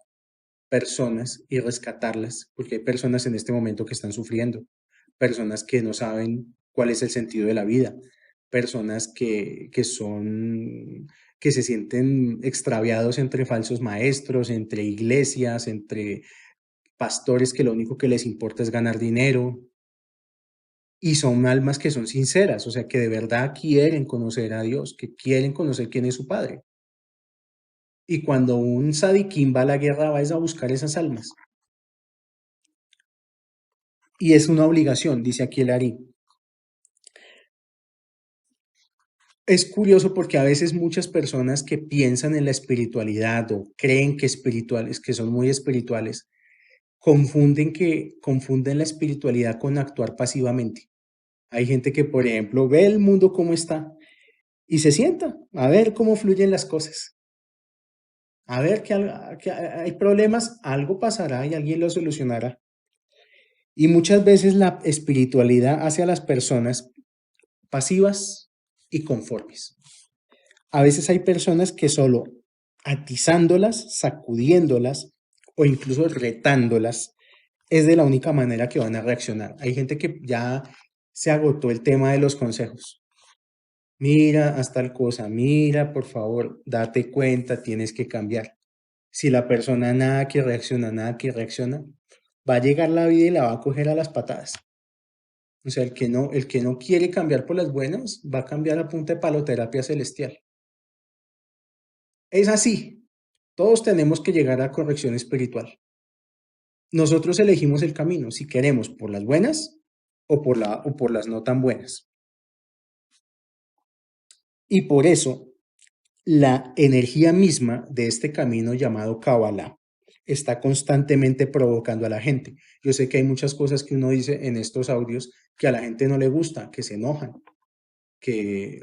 personas y rescatarlas, porque hay personas en este momento que están sufriendo, personas que no saben cuál es el sentido de la vida, personas que se sienten extraviados entre falsos maestros, entre iglesias, entre pastores que lo único que les importa es ganar dinero, y son almas que son sinceras, o sea, que de verdad quieren conocer a Dios, que quieren conocer quién es su Padre. Y cuando un sadiquín va a la guerra, va es a buscar esas almas. Y es una obligación, dice aquí el Ari. Es curioso porque a veces muchas personas que piensan en la espiritualidad o creen que espirituales, que son muy espirituales, confunden la espiritualidad con actuar pasivamente. Hay gente que, por ejemplo, ve el mundo como está y se sienta a ver cómo fluyen las cosas. A ver que hay problemas, algo pasará y alguien lo solucionará. Y muchas veces la espiritualidad hace a las personas pasivas y conformes. A veces hay personas que solo atizándolas, sacudiéndolas o incluso retándolas es de la única manera que van a reaccionar. Hay gente que ya se agotó el tema de los consejos. Mira, haz tal cosa, mira, por favor, date cuenta, tienes que cambiar. Si la persona nada que reacciona, va a llegar la vida y la va a coger a las patadas. O sea, el que no quiere cambiar por las buenas, va a cambiar a punta de paloterapia celestial. Es así. Todos tenemos que llegar a corrección espiritual. Nosotros elegimos el camino, si queremos por las buenas o por las no tan buenas. Y por eso, la energía misma de este camino llamado Kabbalah está constantemente provocando a la gente. Yo sé que hay muchas cosas que uno dice en estos audios que a la gente no le gusta, que se enojan, que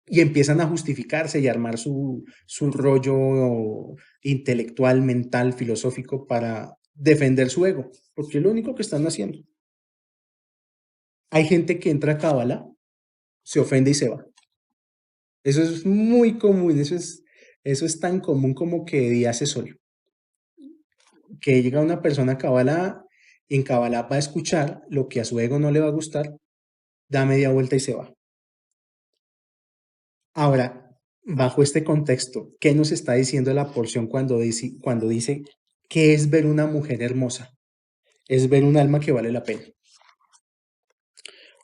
y empiezan a justificarse y a armar su rollo intelectual, mental, filosófico para defender su ego, porque es lo único que están haciendo. Hay gente que entra a Cábala, se ofende y se va. Eso es muy común, eso es tan común como que día hace sol. Que llega una persona a Cábala y en Cábala va a escuchar lo que a su ego no le va a gustar, da media vuelta y se va. Ahora, bajo este contexto, ¿qué nos está diciendo la porción cuando dice que es ver una mujer hermosa? Es ver un alma que vale la pena.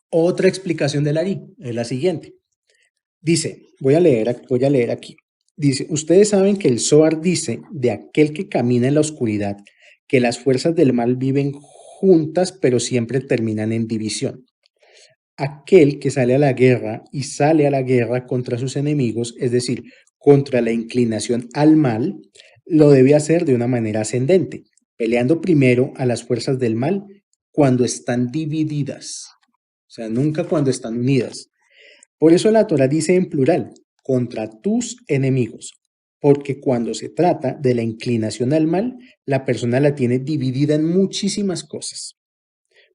Otra explicación del Ari es la siguiente. Dice, voy a leer aquí. Dice, ustedes saben que el Zohar dice de aquel que camina en la oscuridad, que las fuerzas del mal viven juntas, pero siempre terminan en división. Aquel que sale a la guerra y sale a la guerra contra sus enemigos, es decir, contra la inclinación al mal, lo debe hacer de una manera ascendente, peleando primero a las fuerzas del mal cuando están divididas, o sea, nunca cuando están unidas. Por eso la Torah dice en plural, contra tus enemigos, porque cuando se trata de la inclinación al mal, la persona la tiene dividida en muchísimas cosas.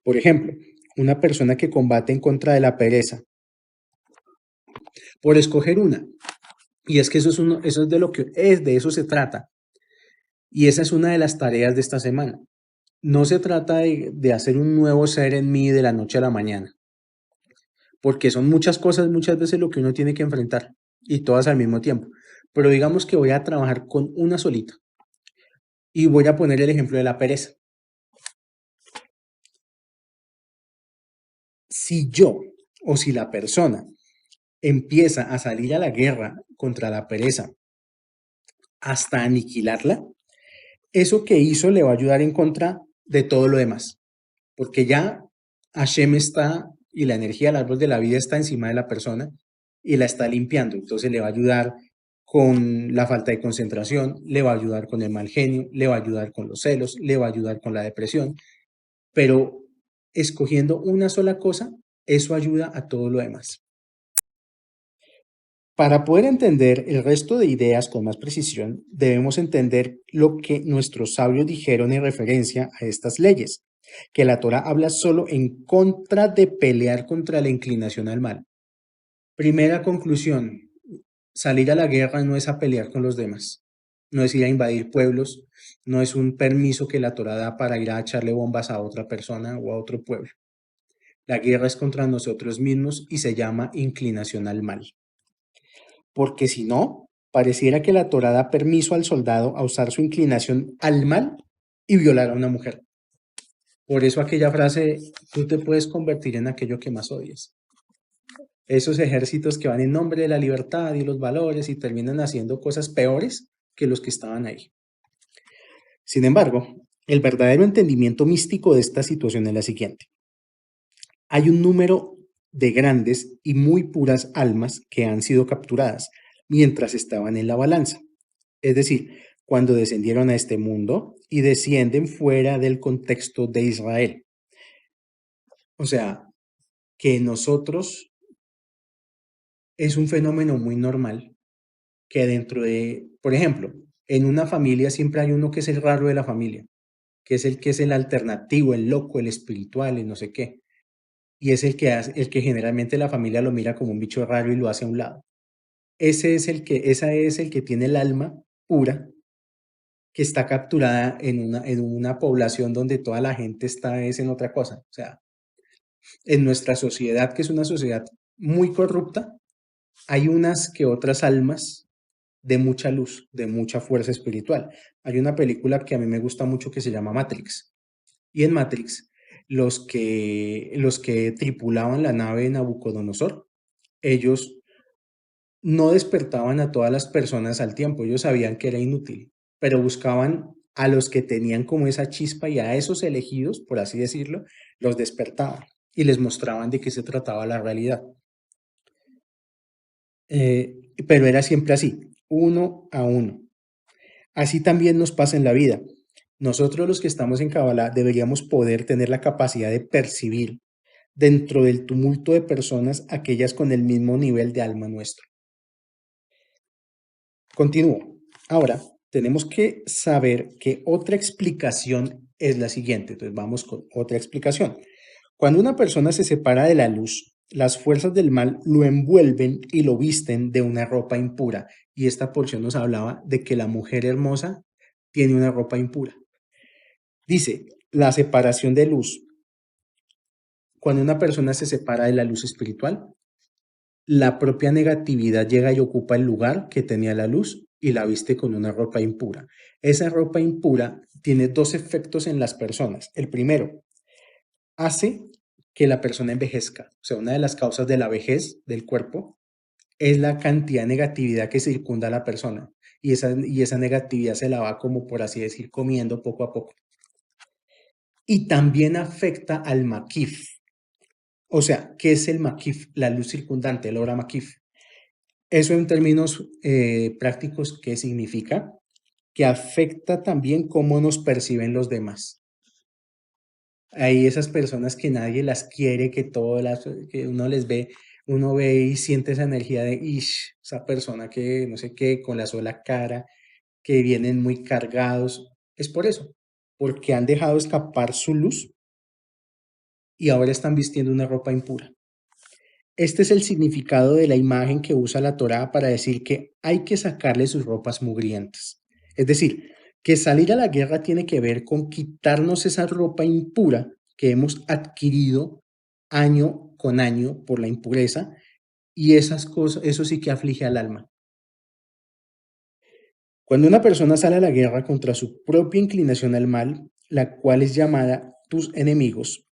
Por ejemplo, una persona que combate en contra de la pereza, por escoger una. Y es que eso es de lo que es, de eso se trata. Y esa es una de las tareas de esta semana. No se trata de hacer un nuevo ser en mí de la noche a la mañana, porque son muchas cosas, muchas veces lo que uno tiene que enfrentar, y todas al mismo tiempo. Pero digamos que voy a trabajar con una solita. Y voy a poner el ejemplo de la pereza. Si yo o si la persona empieza a salir a la guerra contra la pereza hasta aniquilarla, eso que hizo le va a ayudar en contra de todo lo demás, porque ya Hashem está y la energía del árbol de la vida está encima de la persona y la está limpiando, entonces le va a ayudar con la falta de concentración, le va a ayudar con el mal genio, le va a ayudar con los celos, le va a ayudar con la depresión, pero escogiendo una sola cosa, eso ayuda a todo lo demás. Para poder entender el resto de ideas con más precisión, debemos entender lo que nuestros sabios dijeron en referencia a estas leyes, que la Torah habla solo en contra de pelear contra la inclinación al mal. Primera conclusión, salir a la guerra no es a pelear con los demás, no es ir a invadir pueblos, no es un permiso que la Torá da para ir a echarle bombas a otra persona o a otro pueblo. La guerra es contra nosotros mismos y se llama inclinación al mal. Porque si no, pareciera que la Torá da permiso al soldado a usar su inclinación al mal y violar a una mujer. Por eso aquella frase, tú te puedes convertir en aquello que más odias. Esos ejércitos que van en nombre de la libertad y los valores y terminan haciendo cosas peores que los que estaban ahí. Sin embargo, el verdadero entendimiento místico de esta situación es la siguiente. Hay un número de grandes y muy puras almas que han sido capturadas mientras estaban en la balanza. Es decir, cuando descendieron a este mundo y descienden fuera del contexto de Israel. O sea, que nosotros es un fenómeno muy normal que dentro de, por ejemplo, en una familia siempre hay uno que es el raro de la familia, que es el alternativo, el loco, el espiritual, el no sé qué. Y es el que hace, el que generalmente la familia lo mira como un bicho raro y lo hace a un lado. Esa es el que tiene el alma pura, que está capturada en una población donde toda la gente está es en otra cosa. O sea, en nuestra sociedad, que es una sociedad muy corrupta, hay unas que otras almas de mucha luz, de mucha fuerza espiritual. Hay una película que a mí me gusta mucho que se llama Matrix. Y en Matrix, los que tripulaban la nave de Nabucodonosor, ellos no despertaban a todas las personas al tiempo, ellos sabían que era inútil, pero buscaban a los que tenían como esa chispa y a esos elegidos, por así decirlo, los despertaban y les mostraban de qué se trataba la realidad. Pero era siempre así, uno a uno. Así también nos pasa en la vida. Nosotros los que estamos en Kabbalah deberíamos poder tener la capacidad de percibir dentro del tumulto de personas aquellas con el mismo nivel de alma nuestro. Continúo. Ahora, tenemos que saber que otra explicación es la siguiente. Entonces vamos con otra explicación. Cuando una persona se separa de la luz, las fuerzas del mal lo envuelven y lo visten de una ropa impura. Y esta porción nos hablaba de que la mujer hermosa tiene una ropa impura. Dice, la separación de luz. Cuando una persona se separa de la luz espiritual, la propia negatividad llega y ocupa el lugar que tenía la luz y la viste con una ropa impura. Esa ropa impura tiene dos efectos en las personas. El primero, hace que la persona envejezca. O sea, una de las causas de la vejez del cuerpo es la cantidad de negatividad que circunda a la persona. Y esa negatividad se la va, como por así decir, comiendo poco a poco. Y también afecta al maquif. O sea, ¿qué es el maquif? La luz circundante, el aura maquif. Eso en términos prácticos, ¿qué significa? Que afecta también cómo nos perciben los demás. Hay esas personas que nadie las quiere, que uno les ve, uno ve y siente esa energía de ish, esa persona que no sé qué, con la sola cara, que vienen muy cargados. Es por eso, porque han dejado escapar su luz y ahora están vistiendo una ropa impura. Este es el significado de la imagen que usa la Torá para decir que hay que sacarle sus ropas mugrientas. Es decir, que salir a la guerra tiene que ver con quitarnos esa ropa impura que hemos adquirido año con año por la impureza y esas cosas, eso sí que aflige al alma. Cuando una persona sale a la guerra contra su propia inclinación al mal, la cual es llamada tus enemigos,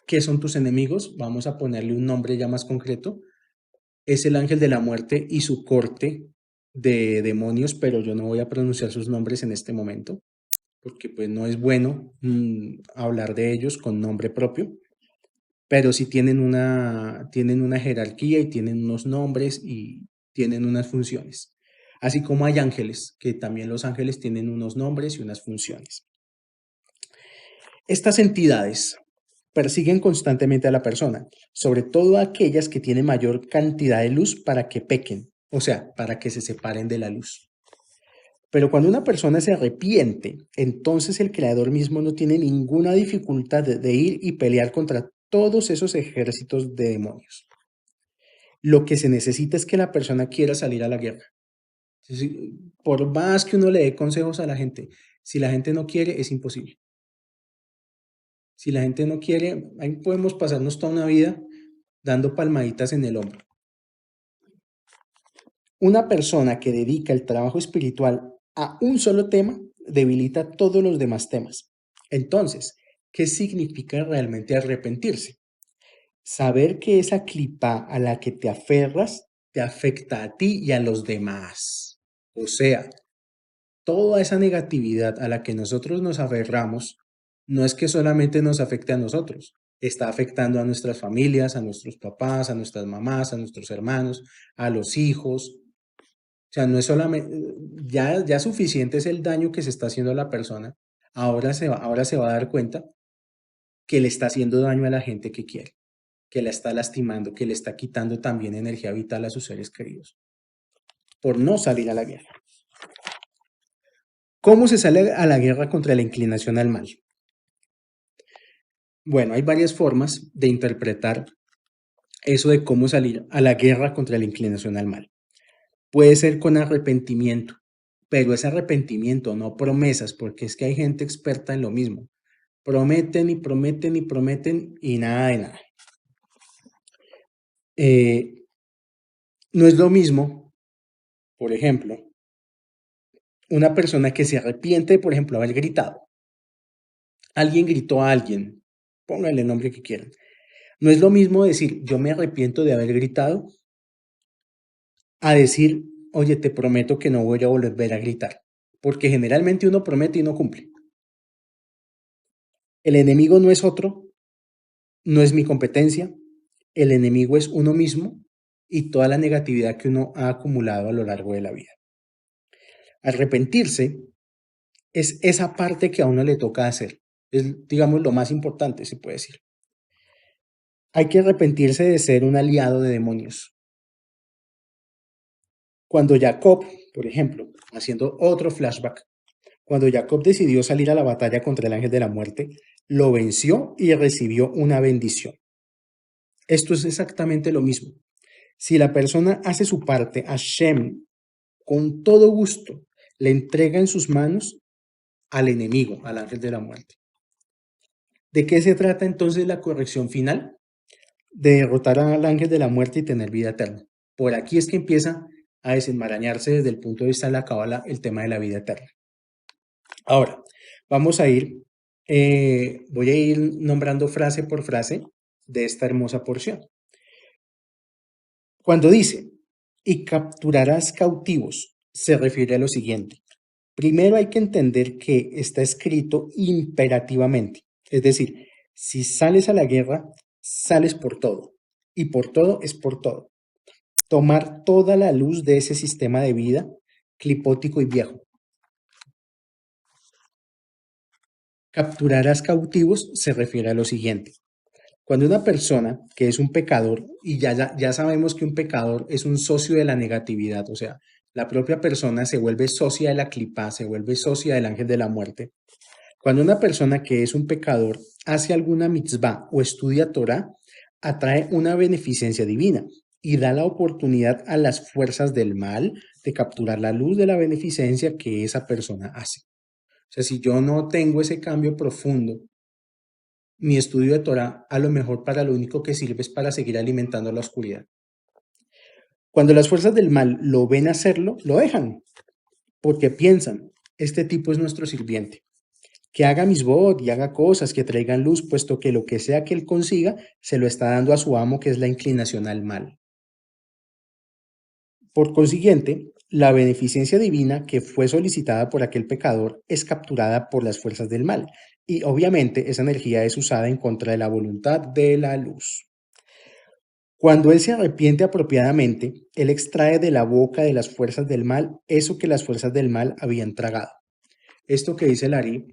¿qué son tus enemigos? Vamos a ponerle un nombre ya más concreto. Es el ángel de la muerte y su corte de demonios, pero yo no voy a pronunciar sus nombres en este momento, porque pues no es bueno hablar de ellos con nombre propio, pero sí tienen una jerarquía y tienen unos nombres y tienen unas funciones. Así como hay ángeles, que también los ángeles tienen unos nombres y unas funciones. Estas entidades persiguen constantemente a la persona, sobre todo aquellas que tienen mayor cantidad de luz para que pequen, o sea, para que se separen de la luz. Pero cuando una persona se arrepiente, entonces el creador mismo no tiene ninguna dificultad de ir y pelear contra todos esos ejércitos de demonios. Lo que se necesita es que la persona quiera salir a la guerra. Por más que uno le dé consejos a la gente, si la gente no quiere, es imposible. Si la gente no quiere, ahí podemos pasarnos toda una vida dando palmaditas en el hombro. Una persona que dedica el trabajo espiritual a un solo tema debilita todos los demás temas. Entonces, ¿qué significa realmente arrepentirse? Saber que esa clipa a la que te aferras te afecta a ti y a los demás. O sea, toda esa negatividad a la que nosotros nos aferramos no es que solamente nos afecte a nosotros, está afectando a nuestras familias, a nuestros papás, a nuestras mamás, a nuestros hermanos, a los hijos. O sea, no es solamente, ya suficiente es el daño que se está haciendo a la persona, ahora se va a dar cuenta que le está haciendo daño a la gente que quiere, que la está lastimando, que le está quitando también energía vital a sus seres queridos, por no salir a la guerra. ¿Cómo se sale a la guerra contra la inclinación al mal? Bueno, hay varias formas de interpretar eso de cómo salir a la guerra contra la inclinación al mal. Puede ser con arrepentimiento, pero es arrepentimiento, no promesas, porque es que hay gente experta en lo mismo. Prometen y prometen y prometen y nada de nada. No es lo mismo, por ejemplo, una persona que se arrepiente, por ejemplo, haber gritado. Alguien gritó a alguien, pónganle el nombre que quieran. No es lo mismo decir, yo me arrepiento de haber gritado, a decir, oye, te prometo que no voy a volver a gritar. Porque generalmente uno promete y no cumple. El enemigo no es otro, no es mi competencia, el enemigo es uno mismo y toda la negatividad que uno ha acumulado a lo largo de la vida. Arrepentirse es esa parte que a uno le toca hacer. Es, digamos, lo más importante, se puede decir. Hay que arrepentirse de ser un aliado de demonios. Cuando Jacob, por ejemplo, haciendo otro flashback, cuando Jacob decidió salir a la batalla contra el ángel de la muerte, lo venció y recibió una bendición. Esto es exactamente lo mismo. Si la persona hace su parte, Hashem, con todo gusto, le entrega en sus manos al enemigo, al ángel de la muerte. ¿De qué se trata entonces la corrección final? De derrotar al ángel de la muerte y tener vida eterna. Por aquí es que empieza a desenmarañarse desde el punto de vista de la cábala el tema de la vida eterna. Ahora, vamos a ir, voy a ir nombrando frase por frase de esta hermosa porción. Cuando dice, y capturarás cautivos, se refiere a lo siguiente. Primero hay que entender que está escrito imperativamente. Es decir, si sales a la guerra, sales por todo. Y por todo es por todo. Tomar toda la luz de ese sistema de vida clipótico y viejo. Capturarás cautivos se refiere a lo siguiente. Cuando una persona que es un pecador, y ya sabemos que un pecador es un socio de la negatividad, o sea, la propia persona se vuelve socia de la clipa, se vuelve socia del ángel de la muerte. Cuando una persona que es un pecador hace alguna mitzvah o estudia Torah, atrae una beneficencia divina y da la oportunidad a las fuerzas del mal de capturar la luz de la beneficencia que esa persona hace. O sea, si yo no tengo ese cambio profundo, mi estudio de Torah a lo mejor para lo único que sirve es para seguir alimentando la oscuridad. Cuando las fuerzas del mal lo ven hacerlo, lo dejan, porque piensan, este tipo es nuestro sirviente, que haga misbot y haga cosas que traigan luz, puesto que lo que sea que él consiga, se lo está dando a su amo, que es la inclinación al mal. Por consiguiente, la beneficencia divina que fue solicitada por aquel pecador es capturada por las fuerzas del mal, y obviamente esa energía es usada en contra de la voluntad de la luz. Cuando él se arrepiente apropiadamente, él extrae de la boca de las fuerzas del mal eso que las fuerzas del mal habían tragado. Esto que dice Lari,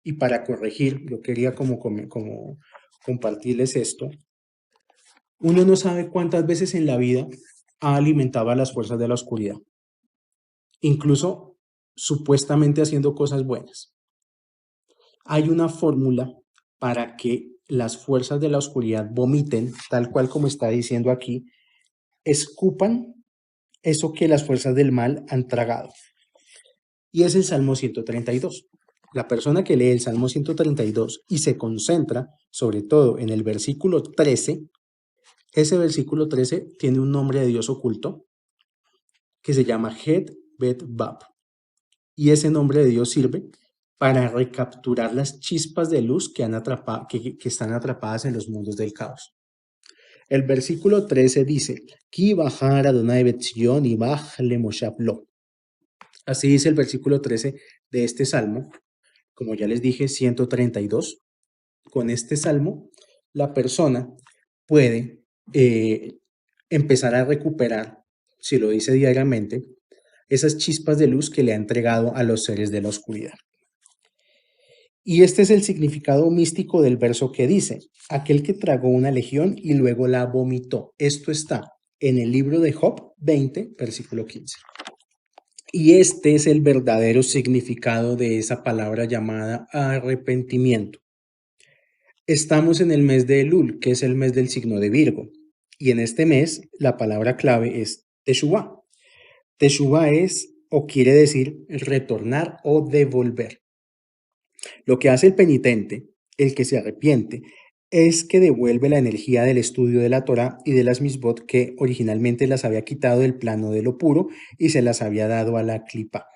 y para corregir, yo quería como compartirles esto. Uno no sabe cuántas veces en la vida ha alimentado a las fuerzas de la oscuridad, incluso supuestamente haciendo cosas buenas. Hay una fórmula para que las fuerzas de la oscuridad vomiten, tal cual como está diciendo aquí, escupan eso que las fuerzas del mal han tragado. Y es el Salmo 132. La persona que lee el Salmo 132 y se concentra sobre todo en el versículo 13, ese versículo 13 tiene un nombre de Dios oculto que se llama Het Bet Bab. Y ese nombre de Dios sirve para recapturar las chispas de luz que están atrapadas en los mundos del caos. El versículo 13 dice, Ki bajar Adonai Betzion y baj le Moshavlo. Así dice el versículo 13 de este salmo, como ya les dije, 132. Con este salmo, la persona puede empezar a recuperar, si lo dice diariamente, esas chispas de luz que le ha entregado a los seres de la oscuridad. Y este es el significado místico del verso que dice, aquel que tragó una legión y luego la vomitó. Esto está en el libro de Job 20, versículo 15. Y este es el verdadero significado de esa palabra llamada arrepentimiento. Estamos en el mes de Elul, que es el mes del signo de Virgo. Y en este mes la palabra clave es Teshuvah. Teshuvah es o quiere decir retornar o devolver. Lo que hace el penitente, el que se arrepiente, es que devuelve la energía del estudio de la Torá y de las misbot que originalmente las había quitado del plano de lo puro y se las había dado a la clipa.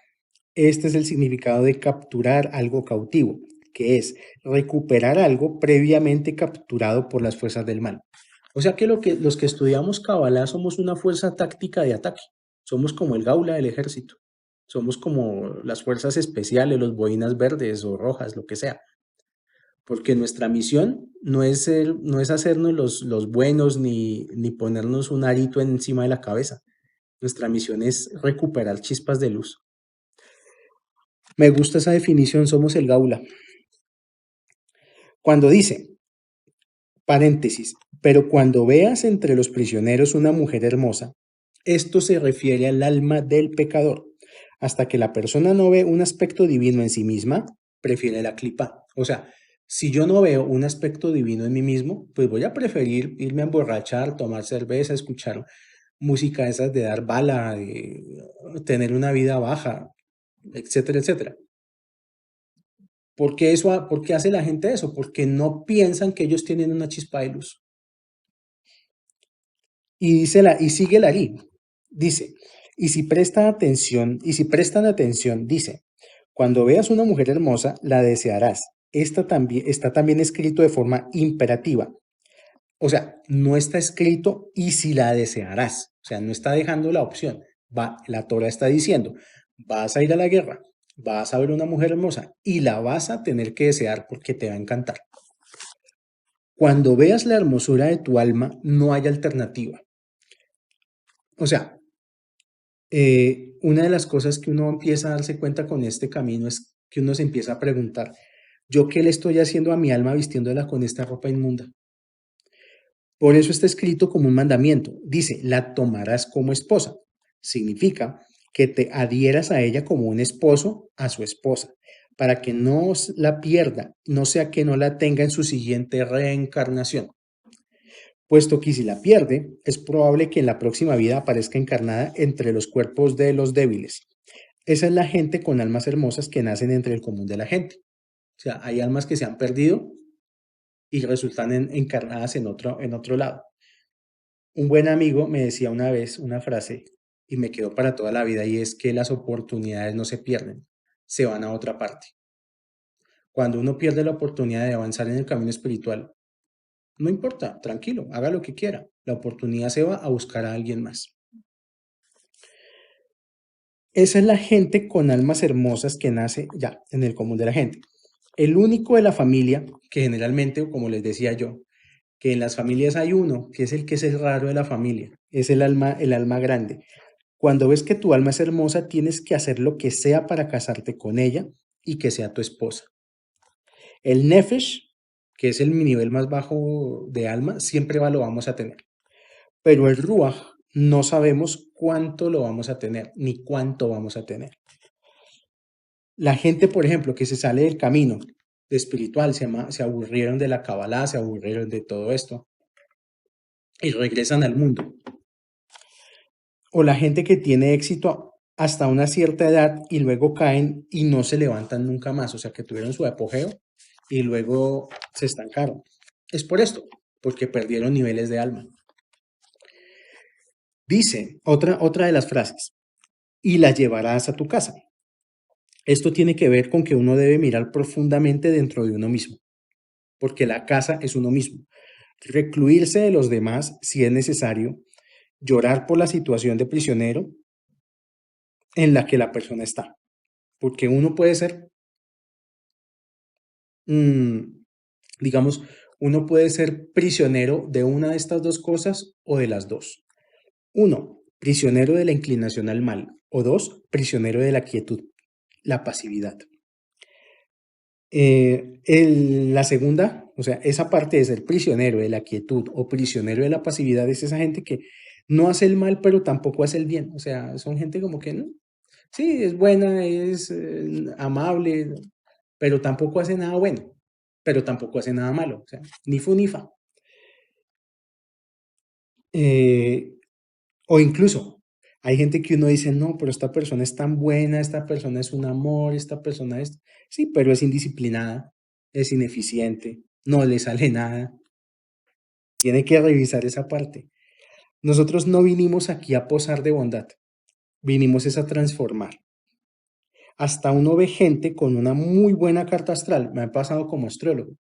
Este es el significado de capturar algo cautivo, que es recuperar algo previamente capturado por las fuerzas del mal. O sea que los que estudiamos Kabbalah somos una fuerza táctica de ataque. Somos como el Gaula del ejército. Somos como las fuerzas especiales, los boinas verdes o rojas, lo que sea. Porque nuestra misión no es hacernos los buenos ni ponernos un arito encima de la cabeza. Nuestra misión es recuperar chispas de luz. Me gusta esa definición, somos el Gaula. Cuando dice, paréntesis, pero cuando veas entre los prisioneros una mujer hermosa, esto se refiere al alma del pecador. Hasta que la persona no ve un aspecto divino en sí misma, prefiere la clipa. O sea, si yo no veo un aspecto divino en mí mismo, pues voy a preferir irme a emborrachar, tomar cerveza, escuchar música esas de dar bala, de tener una vida baja, etcétera, etcétera. ¿Por qué hace la gente eso? Porque no piensan que ellos tienen una chispa de luz. Y sigue la ahí. Dice, y si prestan atención, dice, cuando veas una mujer hermosa, la desearás. Está también escrito de forma imperativa. O sea, no está escrito y si la desearás. O sea, no está dejando la opción. La Torah está diciendo, vas a ir a la guerra, vas a ver una mujer hermosa y la vas a tener que desear porque te va a encantar. Cuando veas la hermosura de tu alma, no hay alternativa. O sea, una de las cosas que uno empieza a darse cuenta con este camino es que uno se empieza a preguntar, ¿yo qué le estoy haciendo a mi alma vistiéndola con esta ropa inmunda? Por eso está escrito como un mandamiento. Dice, la tomarás como esposa. Significa que te adhieras a ella como un esposo a su esposa, para que no la pierda, no sea que no la tenga en su siguiente reencarnación. Puesto que si la pierde, es probable que en la próxima vida aparezca encarnada entre los cuerpos de los débiles. Esa es la gente con almas hermosas que nacen entre el común de la gente. O sea, hay almas que se han perdido y resultan encarnadas en otro lado. Un buen amigo me decía una vez una frase y me quedó para toda la vida y es que las oportunidades no se pierden, se van a otra parte. Cuando uno pierde la oportunidad de avanzar en el camino espiritual, no importa, tranquilo, haga lo que quiera. La oportunidad se va a buscar a alguien más. Esa es la gente con almas hermosas que nace ya en el común de la gente. El único de la familia, que generalmente, como les decía yo, que en las familias hay uno, que es el raro de la familia, es el alma grande. Cuando ves que tu alma es hermosa, tienes que hacer lo que sea para casarte con ella y que sea tu esposa. El nefesh, que es el nivel más bajo de alma, siempre lo vamos a tener. Pero el ruach no sabemos cuánto lo vamos a tener, ni cuánto vamos a tener. La gente, por ejemplo, que se sale del camino espiritual, se aburrieron de la Kabbalah, se aburrieron de todo esto y regresan al mundo. o la gente que tiene éxito hasta una cierta edad y luego caen y no se levantan nunca más, o sea, que tuvieron su apogeo y luego se estancaron. Es por esto, porque perdieron niveles de alma. Dice otra de las frases, y la llevarás a tu casa. Esto tiene que ver con que uno debe mirar profundamente dentro de uno mismo, porque la casa es uno mismo. Recluirse de los demás si es necesario, llorar por la situación de prisionero en la que la persona está, porque uno puede ser, mm, digamos, uno puede ser prisionero de una de estas dos cosas o de las dos. Uno, prisionero de la inclinación al mal, o dos, prisionero de la quietud, la pasividad. La segunda, o sea, esa parte de ser prisionero de la quietud o prisionero de la pasividad es esa gente que no hace el mal, pero tampoco hace el bien. O sea, son gente como que, ¿no? Sí, es buena, es amable, pero tampoco hace nada bueno, pero tampoco hace nada malo. O sea, ni fu ni fa. Eh, o incluso, hay gente que uno dice, no, pero esta persona es tan buena, esta persona es un amor, esta persona es... Sí, pero es indisciplinada, es ineficiente, no le sale nada. Tiene que revisar esa parte. Nosotros no vinimos aquí a posar de bondad, vinimos es a transformar. Hasta uno ve gente con una muy buena carta astral, me ha pasado como astrólogo,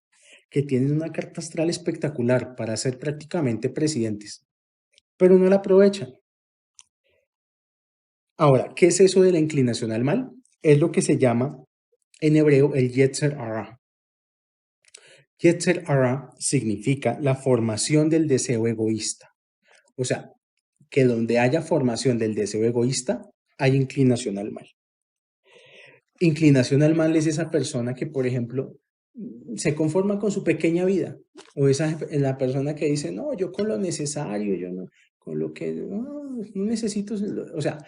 que tienen una carta astral espectacular para ser prácticamente presidentes, pero no la aprovechan. Ahora, ¿qué es eso de la inclinación al mal? Es lo que se llama en hebreo el Yetzer Hara. Yetzer Hara significa la formación del deseo egoísta. O sea, que donde haya formación del deseo egoísta, hay inclinación al mal. Inclinación al mal es esa persona que, por ejemplo, se conforma con su pequeña vida. O esa la persona que dice, no, yo con lo necesario, yo no, con lo que no necesito. O sea,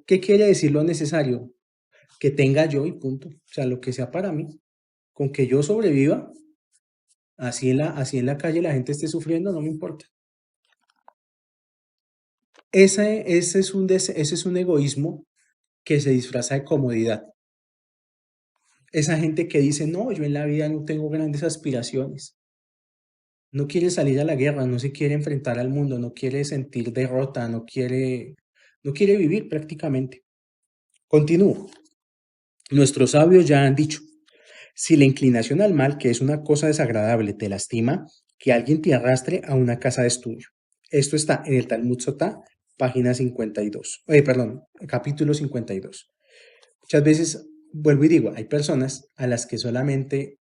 ¿qué quiere decir lo necesario? Que tenga yo y punto. O sea, lo que sea para mí. Con que yo sobreviva, así en la calle la gente esté sufriendo, no me importa. Ese es un egoísmo que se disfraza de comodidad. Esa gente que dice, no, yo en la vida no tengo grandes aspiraciones. No quiere salir a la guerra, no se quiere enfrentar al mundo, no quiere sentir derrota, no quiere vivir prácticamente. Continúo. Nuestros sabios ya han dicho, si la inclinación al mal, que es una cosa desagradable, te lastima, que alguien te arrastre a una casa de estudio. Esto está en el Talmud Sotá, página 52. Perdón, capítulo 52. Muchas veces, vuelvo y digo, hay personas a las que solamente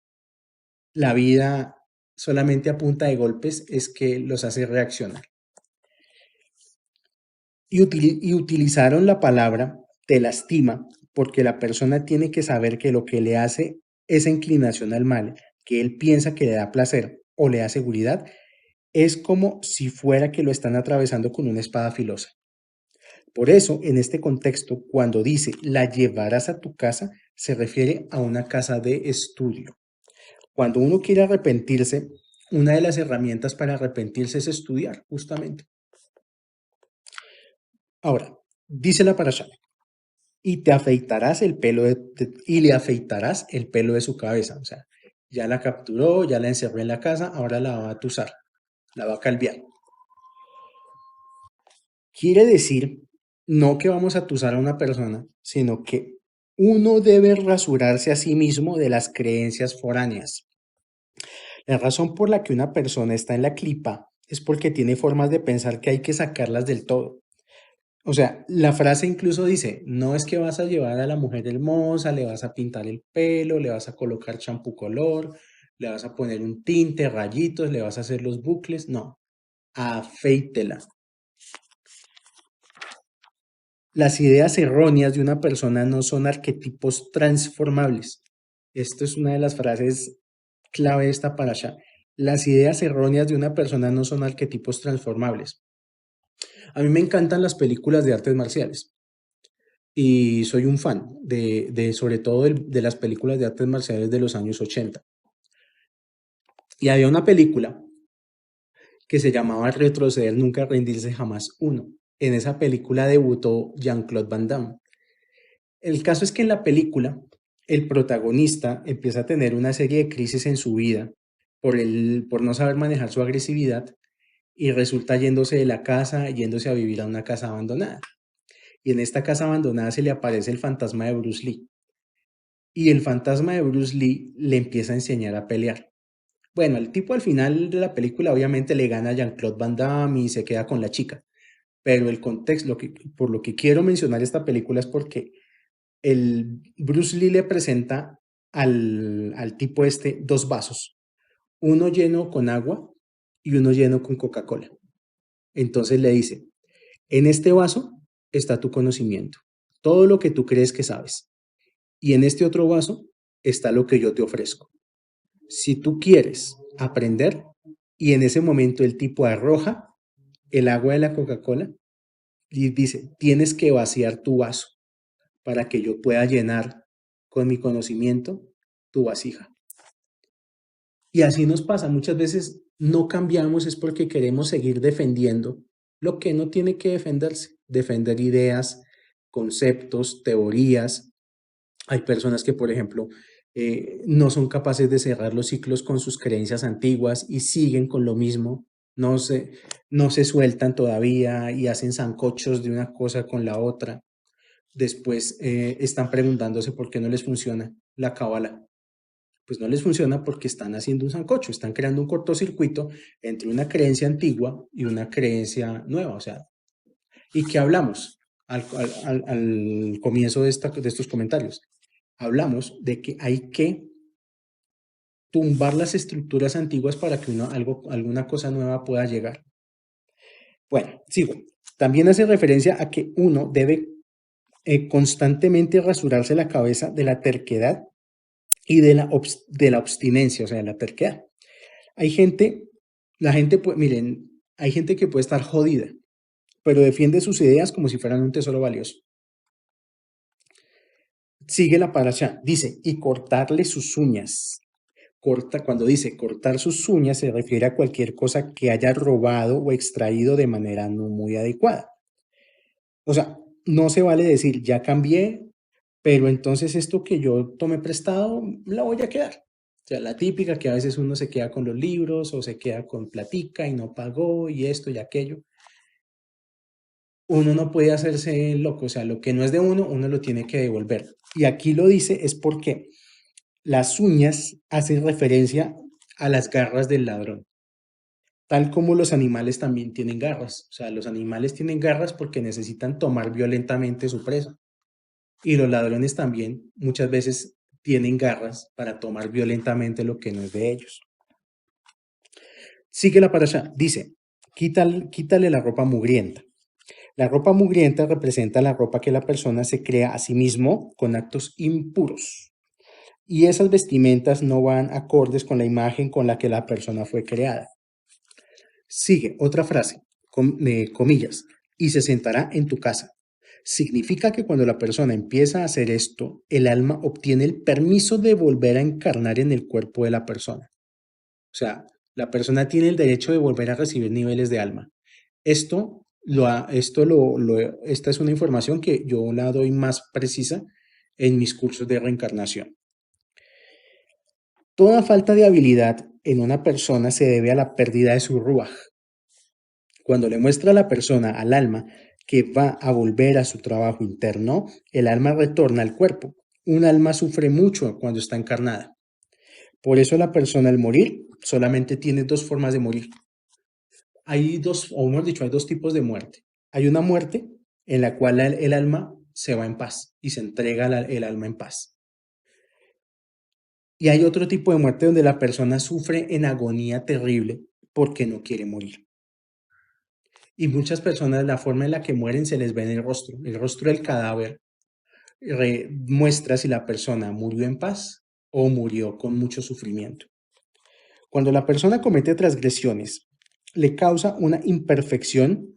la vida, solamente a punta de golpes, es que los hace reaccionar. Y utilizaron la palabra te lastima porque la persona tiene que saber que lo que le hace esa inclinación al mal, que él piensa que le da placer o le da seguridad, es como si fuera que lo están atravesando con una espada filosa. Por eso, en este contexto, cuando dice la llevarás a tu casa, se refiere a una casa de estudio. Cuando uno quiere arrepentirse, una de las herramientas para arrepentirse es estudiar, justamente. Ahora, dice la parasha, y te afeitarás el pelo y le afeitarás el pelo de su cabeza. O sea, ya la capturó, ya la encerró en la casa, ahora la va a tusar, la va a calviar. Quiere decir, no que vamos a tusar a una persona, sino que uno debe rasurarse a sí mismo de las creencias foráneas. La razón por la que una persona está en la clipa es porque tiene formas de pensar que hay que sacarlas del todo. O sea, la frase incluso dice, no es que vas a llevar a la mujer hermosa, le vas a pintar el pelo, le vas a colocar champú color, le vas a poner un tinte, rayitos, le vas a hacer los bucles. No, afeítela. Las ideas erróneas de una persona no son arquetipos transformables. Esto es una de las frases clave de esta parasha. Las ideas erróneas de una persona no son arquetipos transformables. A mí me encantan las películas de artes marciales y soy un fan sobre todo de las películas de artes marciales de los años 80. Y había una película que se llamaba Retroceder, nunca rendirse jamás uno. En esa película debutó Jean-Claude Van Damme. El caso es que en la película el protagonista empieza a tener una serie de crisis en su vida por no saber manejar su agresividad y resulta yéndose de la casa, yéndose a vivir a una casa abandonada. Y en esta casa abandonada se le aparece el fantasma de Bruce Lee. Y el fantasma de Bruce Lee le empieza a enseñar a pelear. Bueno, el tipo al final de la película obviamente le gana a Jean-Claude Van Damme y se queda con la chica. Pero el contexto, por lo que quiero mencionar esta película es porque el Bruce Lee le presenta al tipo este dos vasos, uno lleno con agua y uno lleno con Coca-Cola. Entonces le dice, en este vaso está tu conocimiento, todo lo que tú crees que sabes. Y en este otro vaso está lo que yo te ofrezco. Si tú quieres aprender, y en ese momento el tipo arroja el agua de la Coca-Cola y dice, tienes que vaciar tu vaso para que yo pueda llenar con mi conocimiento tu vasija. Y así nos pasa, muchas veces no cambiamos es porque queremos seguir defendiendo lo que no tiene que defenderse, defender ideas, conceptos, teorías. Hay personas que, por ejemplo, no son capaces de cerrar los ciclos con sus creencias antiguas y siguen con lo mismo, no se, no se sueltan todavía y hacen zancochos de una cosa con la otra. Después están preguntándose por qué no les funciona la cábala. Pues no les funciona porque están haciendo un sancocho, están creando un cortocircuito entre una creencia antigua y una creencia nueva. O sea, ¿y qué hablamos al comienzo de estos comentarios? Hablamos de que hay que tumbar las estructuras antiguas para que alguna cosa nueva pueda llegar. Bueno, sigo. También hace referencia a que uno debe constantemente rasurarse la cabeza de la terquedad y de la abstinencia, o sea, de la terquedad. Hay gente, miren, hay gente que puede estar jodida, pero defiende sus ideas como si fueran un tesoro valioso. Sigue la parasha, dice, y cortarle sus uñas. Cuando dice cortar sus uñas se refiere a cualquier cosa que haya robado o extraído de manera no muy adecuada. O sea, no se vale decir, ya cambié, pero entonces esto que yo tomé prestado, la voy a quedar. O sea, la típica que a veces uno se queda con los libros o se queda con platica y no pagó y esto y aquello. Uno no puede hacerse loco, o sea, lo que no es de uno, uno lo tiene que devolver. Y aquí lo dice es porque las uñas hacen referencia a las garras del ladrón, tal como los animales también tienen garras. O sea, los animales tienen garras porque necesitan tomar violentamente su presa. Y los ladrones también muchas veces tienen garras para tomar violentamente lo que no es de ellos. Sigue la parasha, dice, quítale la ropa mugrienta. La ropa mugrienta representa la ropa que la persona se crea a sí mismo con actos impuros. Y esas vestimentas no van acordes con la imagen con la que la persona fue creada. Sigue otra frase, comillas, y se sentará en tu casa. Significa que cuando la persona empieza a hacer esto, el alma obtiene el permiso de volver a encarnar en el cuerpo de la persona. O sea, la persona tiene el derecho de volver a recibir niveles de alma. Esta es una información que yo la doy más precisa en mis cursos de reencarnación. Toda falta de habilidad en una persona se debe a la pérdida de su ruaj. Cuando le muestra a la persona, al alma, que va a volver a su trabajo interno, el alma retorna al cuerpo. Un alma sufre mucho cuando está encarnada. Por eso la persona al morir solamente tiene dos formas de morir. Hay dos, o mejor dicho, hay dos tipos de muerte. Hay una muerte en la cual el alma se va en paz y se entrega el alma en paz. Y hay otro tipo de muerte donde la persona sufre en agonía terrible porque no quiere morir. Y muchas personas, la forma en la que mueren se les ve en el rostro del cadáver muestra si la persona murió en paz o murió con mucho sufrimiento. Cuando la persona comete transgresiones, le causa una imperfección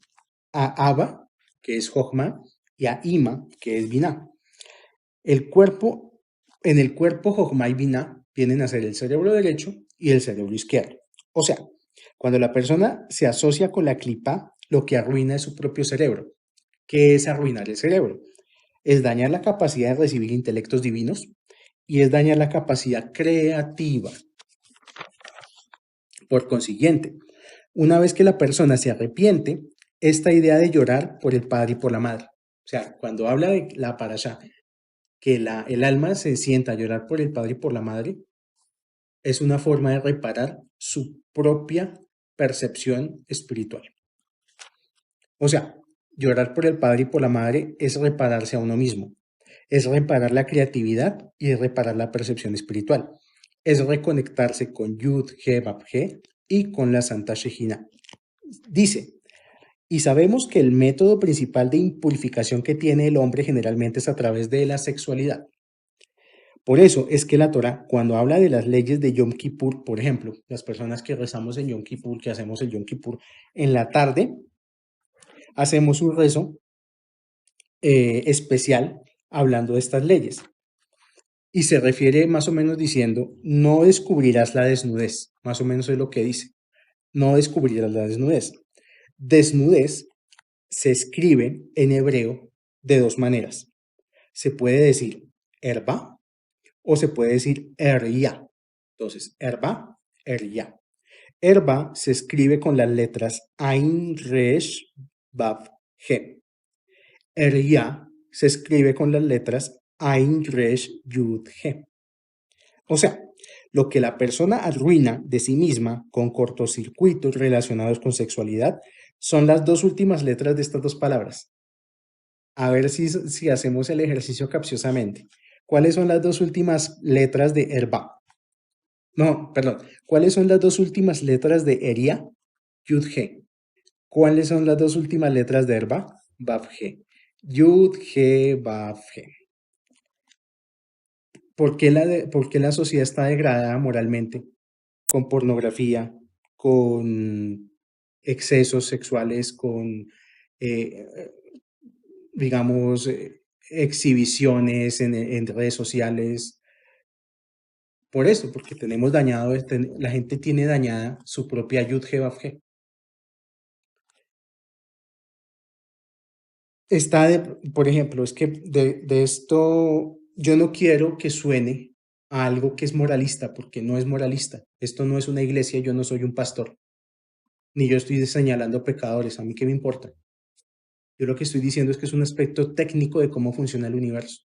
a Abba, que es Jochma, y a Ima, que es Binah. En el cuerpo Jochma y Binah vienen a ser el cerebro derecho y el cerebro izquierdo. O sea, cuando la persona se asocia con la clipa, lo que arruina es su propio cerebro. ¿Qué es arruinar el cerebro? Es dañar la capacidad de recibir intelectos divinos y es dañar la capacidad creativa. Por consiguiente, una vez que la persona se arrepiente, esta idea de llorar por el padre y por la madre, o sea, cuando habla de la parashá, que el alma se sienta a llorar por el padre y por la madre, es una forma de reparar su propia percepción espiritual. O sea, llorar por el padre y por la madre es repararse a uno mismo, es reparar la creatividad y es reparar la percepción espiritual, es reconectarse con Yud, He, Vav, He y con la Santa Shejina. Dice, y sabemos que el método principal de impurificación que tiene el hombre generalmente es a través de la sexualidad. Por eso es que la Torah, cuando habla de las leyes de Yom Kippur, por ejemplo, las personas que rezamos en Yom Kippur, que hacemos el Yom Kippur en la tarde, hacemos un rezo especial hablando de estas leyes. Y se refiere más o menos diciendo, no descubrirás la desnudez, más o menos es lo que dice, no descubrirás la desnudez. Desnudez se escribe en hebreo de dos maneras. Se puede decir herba o se puede decir erya. Entonces, herba, erya. Herba se escribe con las letras Ain, Resh, Vav, He. Erya se escribe con las letras Ain, Resh, Yud, He. O sea, lo que la persona arruina de sí misma con cortocircuitos relacionados con sexualidad son las dos últimas letras de estas dos palabras. A ver si hacemos el ejercicio capciosamente. ¿Cuáles son las dos últimas letras de herba? No, perdón. ¿Cuáles son las dos últimas letras de eria? Yud, He. ¿Cuáles son las dos últimas letras de herba? Vav, He. Yud, He, Vav, He. ¿Por qué la sociedad está degradada moralmente? Con pornografía, con excesos sexuales, con, eh, digamos, exhibiciones en redes sociales. Por eso, porque tenemos dañado, la gente tiene dañada su propia Yud He Vav He. Por ejemplo, es que de esto yo no quiero que suene a algo que es moralista, porque no es moralista. Esto no es una iglesia, yo no soy un pastor, ni yo estoy señalando pecadores, a mí qué me importa. Yo lo que estoy diciendo es que es un aspecto técnico de cómo funciona el universo.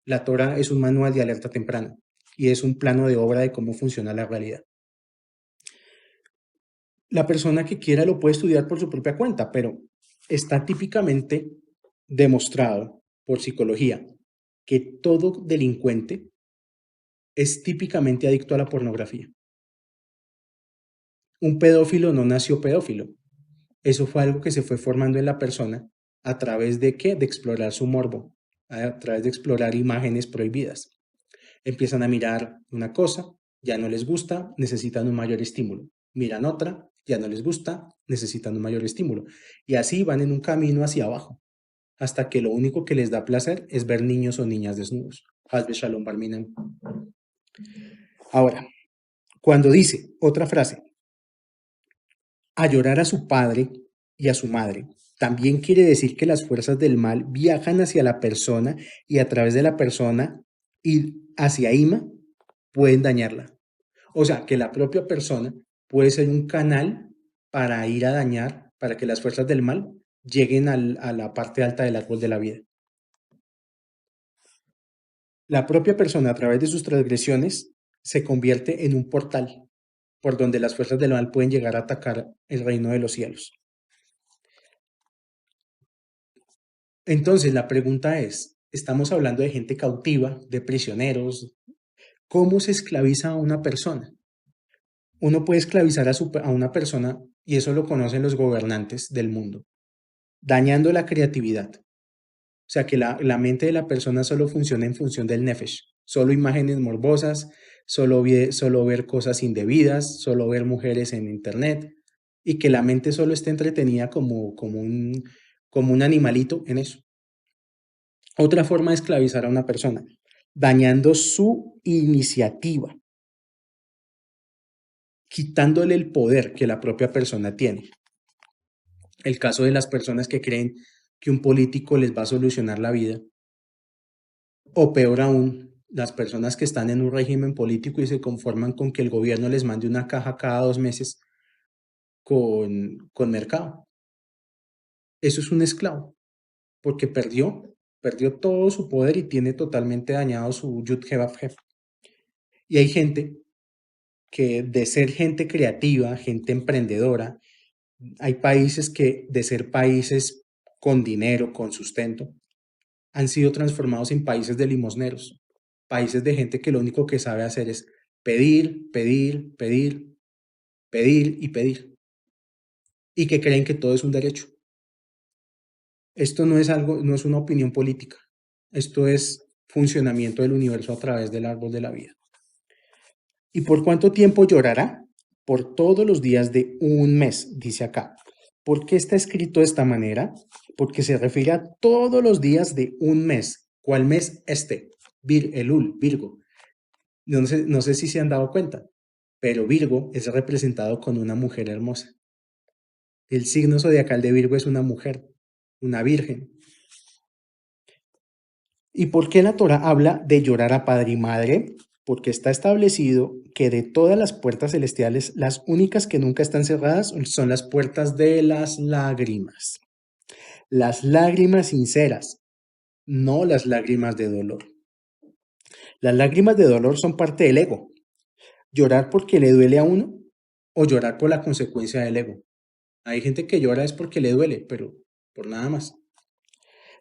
La Torah es un manual de alerta temprana y es un plano de obra de cómo funciona la realidad. La persona que quiera lo puede estudiar por su propia cuenta, pero está típicamente demostrado por psicología que todo delincuente es típicamente adicto a la pornografía. Un pedófilo no nació pedófilo. Eso fue algo que se fue formando en la persona a través de qué? De explorar su morbo, a través de explorar imágenes prohibidas. Empiezan a mirar una cosa, ya no les gusta, necesitan un mayor estímulo. Miran otra, ya no les gusta, necesitan un mayor estímulo. Y así van en un camino hacia abajo, hasta que lo único que les da placer es ver niños o niñas desnudos. Hazbe Shalom Barminan. Ahora, cuando dice otra frase, a llorar a su padre y a su madre, también quiere decir que las fuerzas del mal viajan hacia la persona y a través de la persona y hacia Ima pueden dañarla. O sea, que la propia persona puede ser un canal para ir a dañar, para que las fuerzas del mal lleguen a la parte alta del árbol de la vida. La propia persona a través de sus transgresiones se convierte en un portal por donde las fuerzas del mal pueden llegar a atacar el reino de los cielos. Entonces, la pregunta es, estamos hablando de gente cautiva, de prisioneros. ¿Cómo se esclaviza a una persona? Uno puede esclavizar a una persona, y eso lo conocen los gobernantes del mundo, dañando la creatividad. O sea, que la mente de la persona solo funciona en función del nefesh, solo imágenes morbosas, solo ver cosas indebidas, solo ver mujeres en internet, y que la mente solo esté entretenida como un animalito en eso. Otra forma de esclavizar a una persona, dañando su iniciativa, quitándole el poder que la propia persona tiene. El caso de las personas que creen que un político les va a solucionar la vida, o peor aún, las personas que están en un régimen político y se conforman con que el gobierno les mande una caja cada 2 meses con mercado. Eso es un esclavo, porque perdió todo su poder y tiene totalmente dañado su Yud Kebab Jeb. Y hay gente que de ser gente creativa, gente emprendedora, hay países que de ser países con dinero, con sustento, han sido transformados en países de limosneros, países de gente que lo único que sabe hacer es pedir, pedir, pedir, pedir y pedir, y que creen que todo es un derecho. Esto no es algo, no es una opinión política, esto es funcionamiento del universo a través del árbol de la vida. ¿Y por cuánto tiempo llorará? Por todos los días de un mes, dice acá. ¿Por qué está escrito de esta manera? Porque se refiere a todos los días de un mes. ¿Cuál mes? Elul, Virgo. No sé si se han dado cuenta, pero Virgo es representado con una mujer hermosa. El signo zodiacal de Virgo es una mujer, una virgen. ¿Y por qué la Torah habla de llorar a padre y madre? Porque está establecido que de todas las puertas celestiales, las únicas que nunca están cerradas son las puertas de las lágrimas. Las lágrimas sinceras, no las lágrimas de dolor. Las lágrimas de dolor son parte del ego. Llorar porque le duele a uno o llorar por la consecuencia del ego. Hay gente que llora es porque le duele, pero por nada más.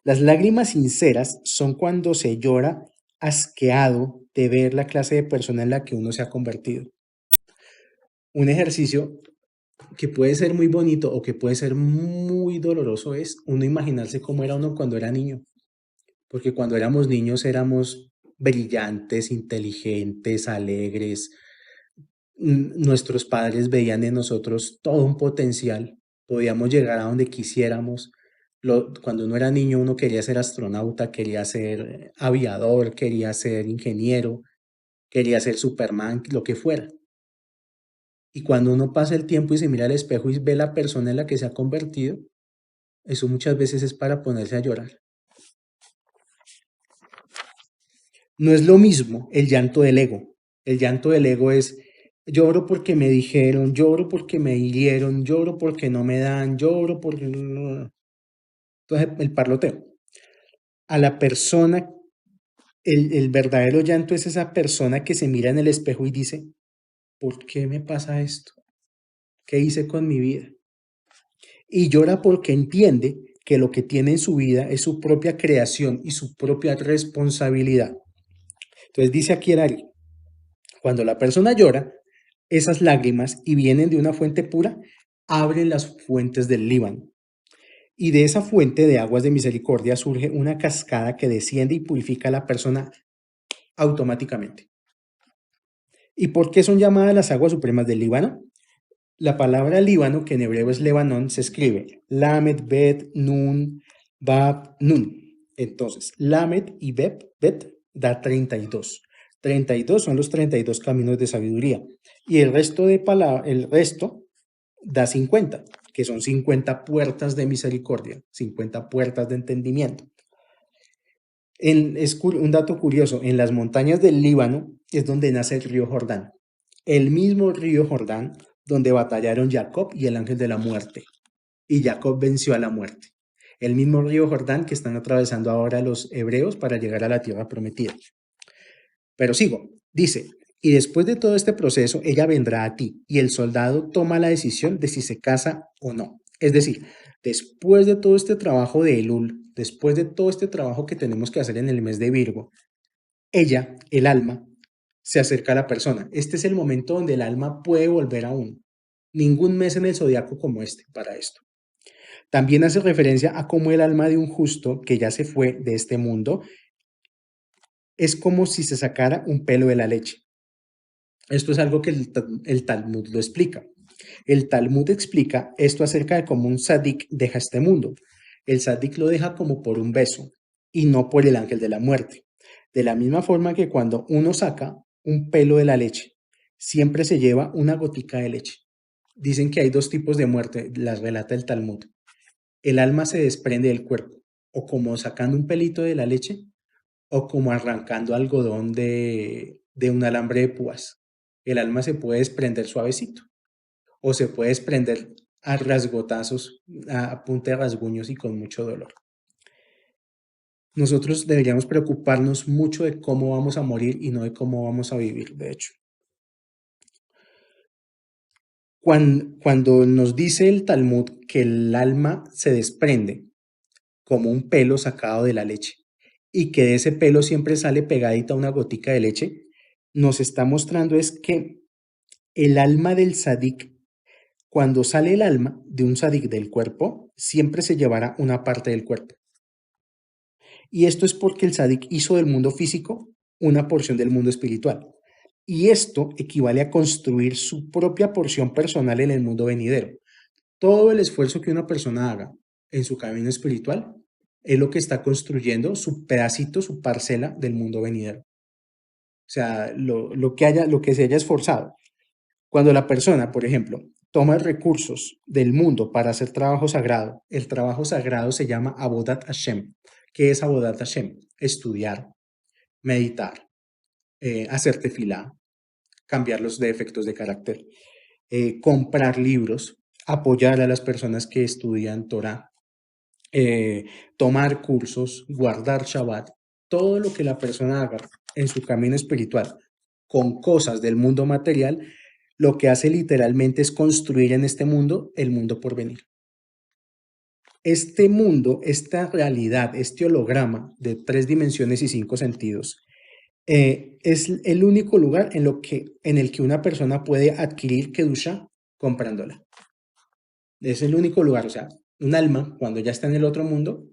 Las lágrimas sinceras son cuando se llora asqueado de ver la clase de persona en la que uno se ha convertido. Un ejercicio que puede ser muy bonito o que puede ser muy doloroso es uno imaginarse cómo era uno cuando era niño. Porque cuando éramos niños éramos brillantes, inteligentes, alegres. Nuestros padres veían en nosotros todo un potencial. Podíamos llegar a donde quisiéramos. Cuando uno era niño, uno quería ser astronauta, quería ser aviador, quería ser ingeniero, quería ser Superman, lo que fuera. Y cuando uno pasa el tiempo y se mira al espejo y ve la persona en la que se ha convertido, eso muchas veces es para ponerse a llorar. No es lo mismo el llanto del ego. El llanto del ego es lloro porque me dijeron, lloro porque me hirieron, lloro porque no me dan, lloro porque no. Entonces, el parloteo. A la persona, el verdadero llanto es esa persona que se mira en el espejo y dice, ¿por qué me pasa esto? ¿Qué hice con mi vida? Y llora porque entiende que lo que tiene en su vida es su propia creación y su propia responsabilidad. Entonces dice aquí el Ari, cuando la persona llora, esas lágrimas y vienen de una fuente pura, abren las fuentes del Líbano. Y de esa fuente de aguas de misericordia surge una cascada que desciende y purifica a la persona automáticamente. ¿Y por qué son llamadas las aguas supremas del Líbano? La palabra Líbano, que en hebreo es Lebanón, se escribe Lamed, Bet, Nun, Bab, Nun. Entonces, Lamed y Bet da 32. 32 son los 32 caminos de sabiduría. Y el resto da 50, que son 50 puertas de misericordia, 50 puertas de entendimiento. Es un dato curioso, en las montañas del Líbano es donde nace el río Jordán. El mismo río Jordán donde batallaron Jacob y el ángel de la muerte. Y Jacob venció a la muerte. El mismo río Jordán que están atravesando ahora los hebreos para llegar a la tierra prometida. Pero sigo, dice, y después de todo este proceso, ella vendrá a ti y el soldado toma la decisión de si se casa o no. Es decir, después de todo este trabajo de Elul, después de todo este trabajo que tenemos que hacer en el mes de Virgo, ella, el alma, se acerca a la persona. Este es el momento donde el alma puede volver a uno. Ningún mes en el zodiaco como este para esto. También hace referencia a cómo el alma de un justo que ya se fue de este mundo es como si se sacara un pelo de la leche. Esto es algo que el Talmud lo explica. El Talmud explica esto acerca de cómo un tzadik deja este mundo. El tzadik lo deja como por un beso y no por el ángel de la muerte. De la misma forma que cuando uno saca un pelo de la leche, siempre se lleva una gotica de leche. Dicen que hay dos tipos de muerte, las relata el Talmud. el alma se desprende del cuerpo, o como sacando un pelito de la leche, o como arrancando algodón de un alambre de púas. El alma se puede desprender suavecito, o se puede desprender a rasgotazos, a punta de rasguños y con mucho dolor. Nosotros deberíamos preocuparnos mucho de cómo vamos a morir y no de cómo vamos a vivir, de hecho. Cuando nos dice el Talmud que el alma se desprende como un pelo sacado de la leche y que de ese pelo siempre sale pegadita una gotica de leche, nos está mostrando es que el alma del sadik, cuando sale el alma de un sadik del cuerpo, siempre se llevará una parte del cuerpo. Y esto es porque el sadik hizo del mundo físico una porción del mundo espiritual. Y esto equivale a construir su propia porción personal en el mundo venidero. Todo el esfuerzo que una persona haga en su camino espiritual es lo que está construyendo su pedacito, su parcela del mundo venidero. O sea, lo que se haya esforzado. Cuando la persona, por ejemplo, toma recursos del mundo para hacer trabajo sagrado, el trabajo sagrado se llama Avodat Hashem. ¿Qué es Avodat Hashem? Estudiar, meditar, hacer tefilá, cambiar los defectos de carácter, comprar libros, apoyar a las personas que estudian Torah, tomar cursos, guardar Shabbat, todo lo que la persona haga en su camino espiritual con cosas del mundo material, lo que hace literalmente es construir en este mundo el mundo por venir. Este mundo, esta realidad, este holograma de 3 dimensiones y 5 sentidos, es el único lugar en el que una persona puede adquirir Kedusha comprándola. Es el único lugar, o sea, un alma, cuando ya está en el otro mundo,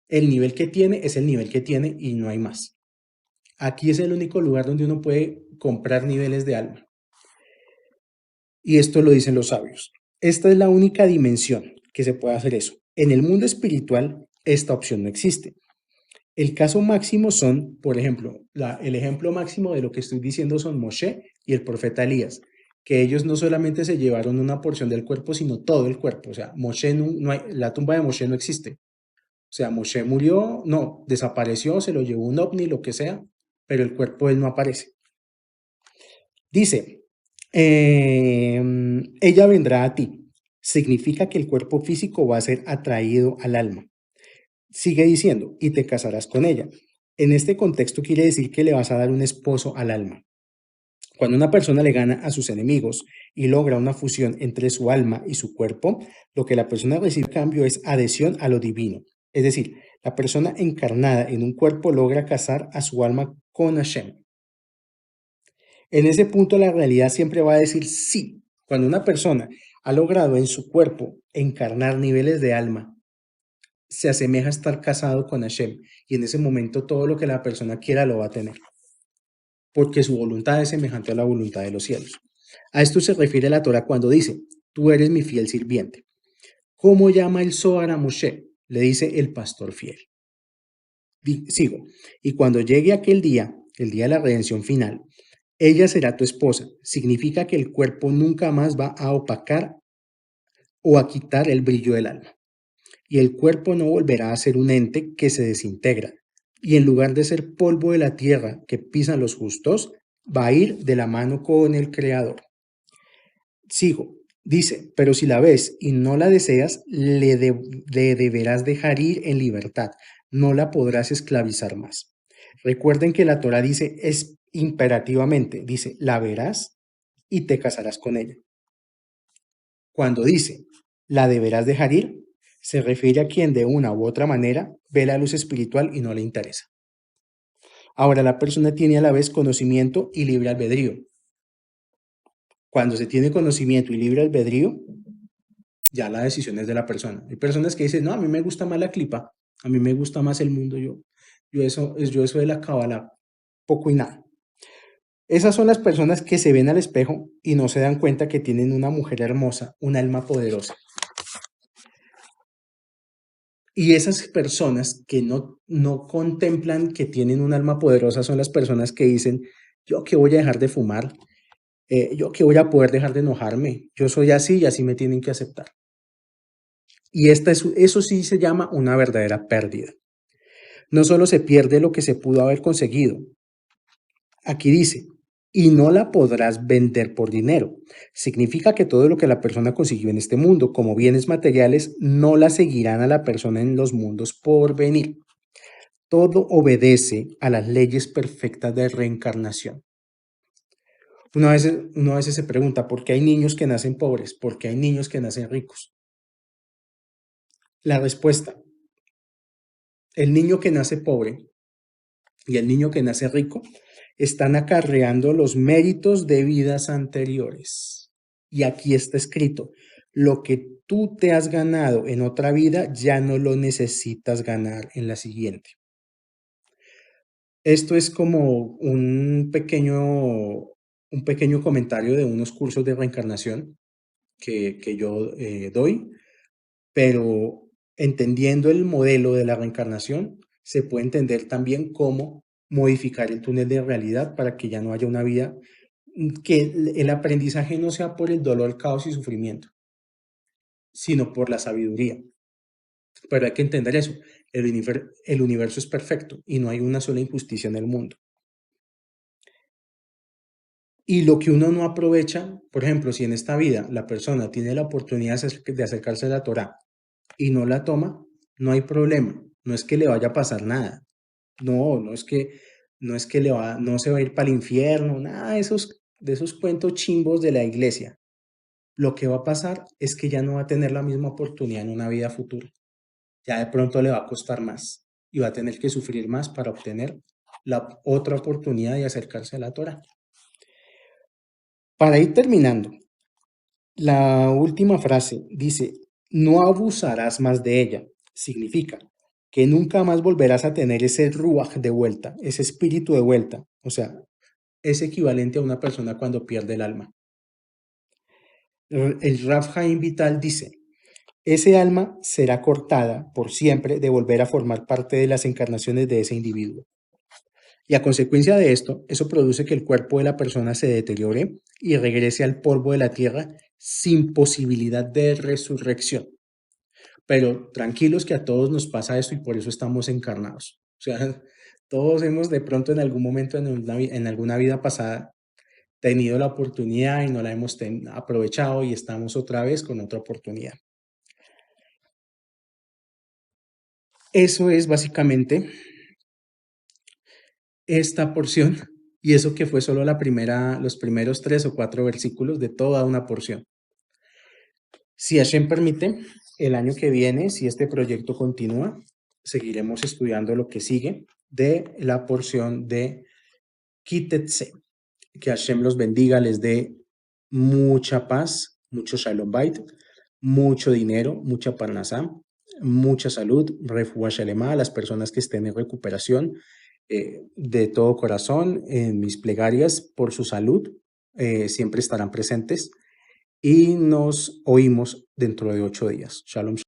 el nivel que tiene es el nivel que tiene y no hay más. Aquí es el único lugar donde uno puede comprar niveles de alma. Y esto lo dicen los sabios. Esta es la única dimensión que se puede hacer eso. En el mundo espiritual, esta opción no existe. El caso máximo son, por ejemplo, el ejemplo máximo de lo que estoy diciendo son Moshe y el profeta Elías, que ellos no solamente se llevaron una porción del cuerpo, sino todo el cuerpo. O sea, Moshe no hay, la tumba de Moshe no existe. O sea, Moshe murió, no, desapareció, se lo llevó un ovni, lo que sea, pero el cuerpo de él no aparece. Dice, ella vendrá a ti. Significa que el cuerpo físico va a ser atraído al alma. Sigue diciendo, y te casarás con ella. En este contexto quiere decir que le vas a dar un esposo al alma. Cuando una persona le gana a sus enemigos y logra una fusión entre su alma y su cuerpo, lo que la persona recibe a cambio es adhesión a lo divino. Es decir, la persona encarnada en un cuerpo logra casar a su alma con Hashem. En ese punto la realidad siempre va a decir sí. Cuando una persona ha logrado en su cuerpo encarnar niveles de alma, se asemeja a estar casado con Hashem. Y en ese momento todo lo que la persona quiera lo va a tener. Porque su voluntad es semejante a la voluntad de los cielos. A esto se refiere la Torah cuando dice, tú eres mi fiel sirviente. ¿Cómo llama el Zohar a Moshe? Le dice el pastor fiel. Sigo. Y cuando llegue aquel día, el día de la redención final, ella será tu esposa. Significa que el cuerpo nunca más va a opacar o a quitar el brillo del alma. Y el cuerpo no volverá a ser un ente que se desintegra. Y en lugar de ser polvo de la tierra que pisan los justos, va a ir de la mano con el Creador. Sigo. Dice, pero si la ves y no la deseas, le deberás dejar ir en libertad. No la podrás esclavizar más. Recuerden que la Torah dice, es imperativamente, dice, la verás y te casarás con ella. Cuando dice, la deberás dejar ir, se refiere a quien de una u otra manera ve la luz espiritual y no le interesa. Ahora, la persona tiene a la vez conocimiento y libre albedrío. Cuando se tiene conocimiento y libre albedrío, ya la decisión es de la persona. Hay personas que dicen, no, a mí me gusta más la clipa, a mí me gusta más el mundo, yo eso de la cábala, poco y nada. Esas son las personas que se ven al espejo y no se dan cuenta que tienen una mujer hermosa, un alma poderosa. Y esas personas que no contemplan que tienen un alma poderosa son las personas que dicen, yo que voy a dejar de fumar, yo que voy a poder dejar de enojarme, yo soy así y así me tienen que aceptar. Y eso sí se llama una verdadera pérdida. No solo se pierde lo que se pudo haber conseguido. Aquí dice, y no la podrás vender por dinero. Significa que todo lo que la persona consiguió en este mundo como bienes materiales no la seguirán a la persona en los mundos por venir. Todo obedece a las leyes perfectas de reencarnación. Uno a veces se pregunta, ¿por qué hay niños que nacen pobres? ¿Por qué hay niños que nacen ricos? La respuesta, el niño que nace pobre y el niño que nace rico están acarreando los méritos de vidas anteriores. Y aquí está escrito, lo que tú te has ganado en otra vida ya no lo necesitas ganar en la siguiente. Esto es como un pequeño comentario de unos cursos de reencarnación que yo doy, pero entendiendo el modelo de la reencarnación, se puede entender también cómo modificar el túnel de realidad para que ya no haya una vida, que el aprendizaje no sea por el dolor, caos y sufrimiento, sino por la sabiduría. Pero hay que entender eso, el universo es perfecto y no hay una sola injusticia en el mundo. Y lo que uno no aprovecha, por ejemplo, si en esta vida la persona tiene la oportunidad de acercarse a la Torá y no la toma, no hay problema. No es que le vaya a pasar nada. No, no es que no se va a ir para el infierno, nada de esos cuentos chimbos de la iglesia. Lo que va a pasar es que ya no va a tener la misma oportunidad en una vida futura. Ya de pronto le va a costar más y va a tener que sufrir más para obtener la otra oportunidad de acercarse a la Torá. Para ir terminando, la última frase dice, no abusarás más de ella. Significa que nunca más volverás a tener ese ruaj de vuelta, ese espíritu de vuelta. O sea, es equivalente a una persona cuando pierde el alma. El Rav Chaim Vital dice, ese alma será cortada por siempre de volver a formar parte de las encarnaciones de ese individuo. Y a consecuencia de esto, eso produce que el cuerpo de la persona se deteriore y regrese al polvo de la tierra sin posibilidad de resurrección. Pero tranquilos que a todos nos pasa esto y por eso estamos encarnados. O sea, todos hemos de pronto en algún momento en alguna vida pasada tenido la oportunidad y no la hemos aprovechado y estamos otra vez con otra oportunidad. Eso es básicamente esta porción y eso que fue solo los primeros 3 o 4 versículos de toda una porción. Si Hashem permite, el año que viene, si este proyecto continúa, seguiremos estudiando lo que sigue de la porción de Kitetse. Que Hashem los bendiga, les dé mucha paz, mucho Shalom Bait, mucho dinero, mucha parnasá, mucha salud, refuah shalema a las personas que estén en recuperación, de todo corazón, en mis plegarias por su salud, siempre estarán presentes y nos oímos dentro de 8 días. Shalom.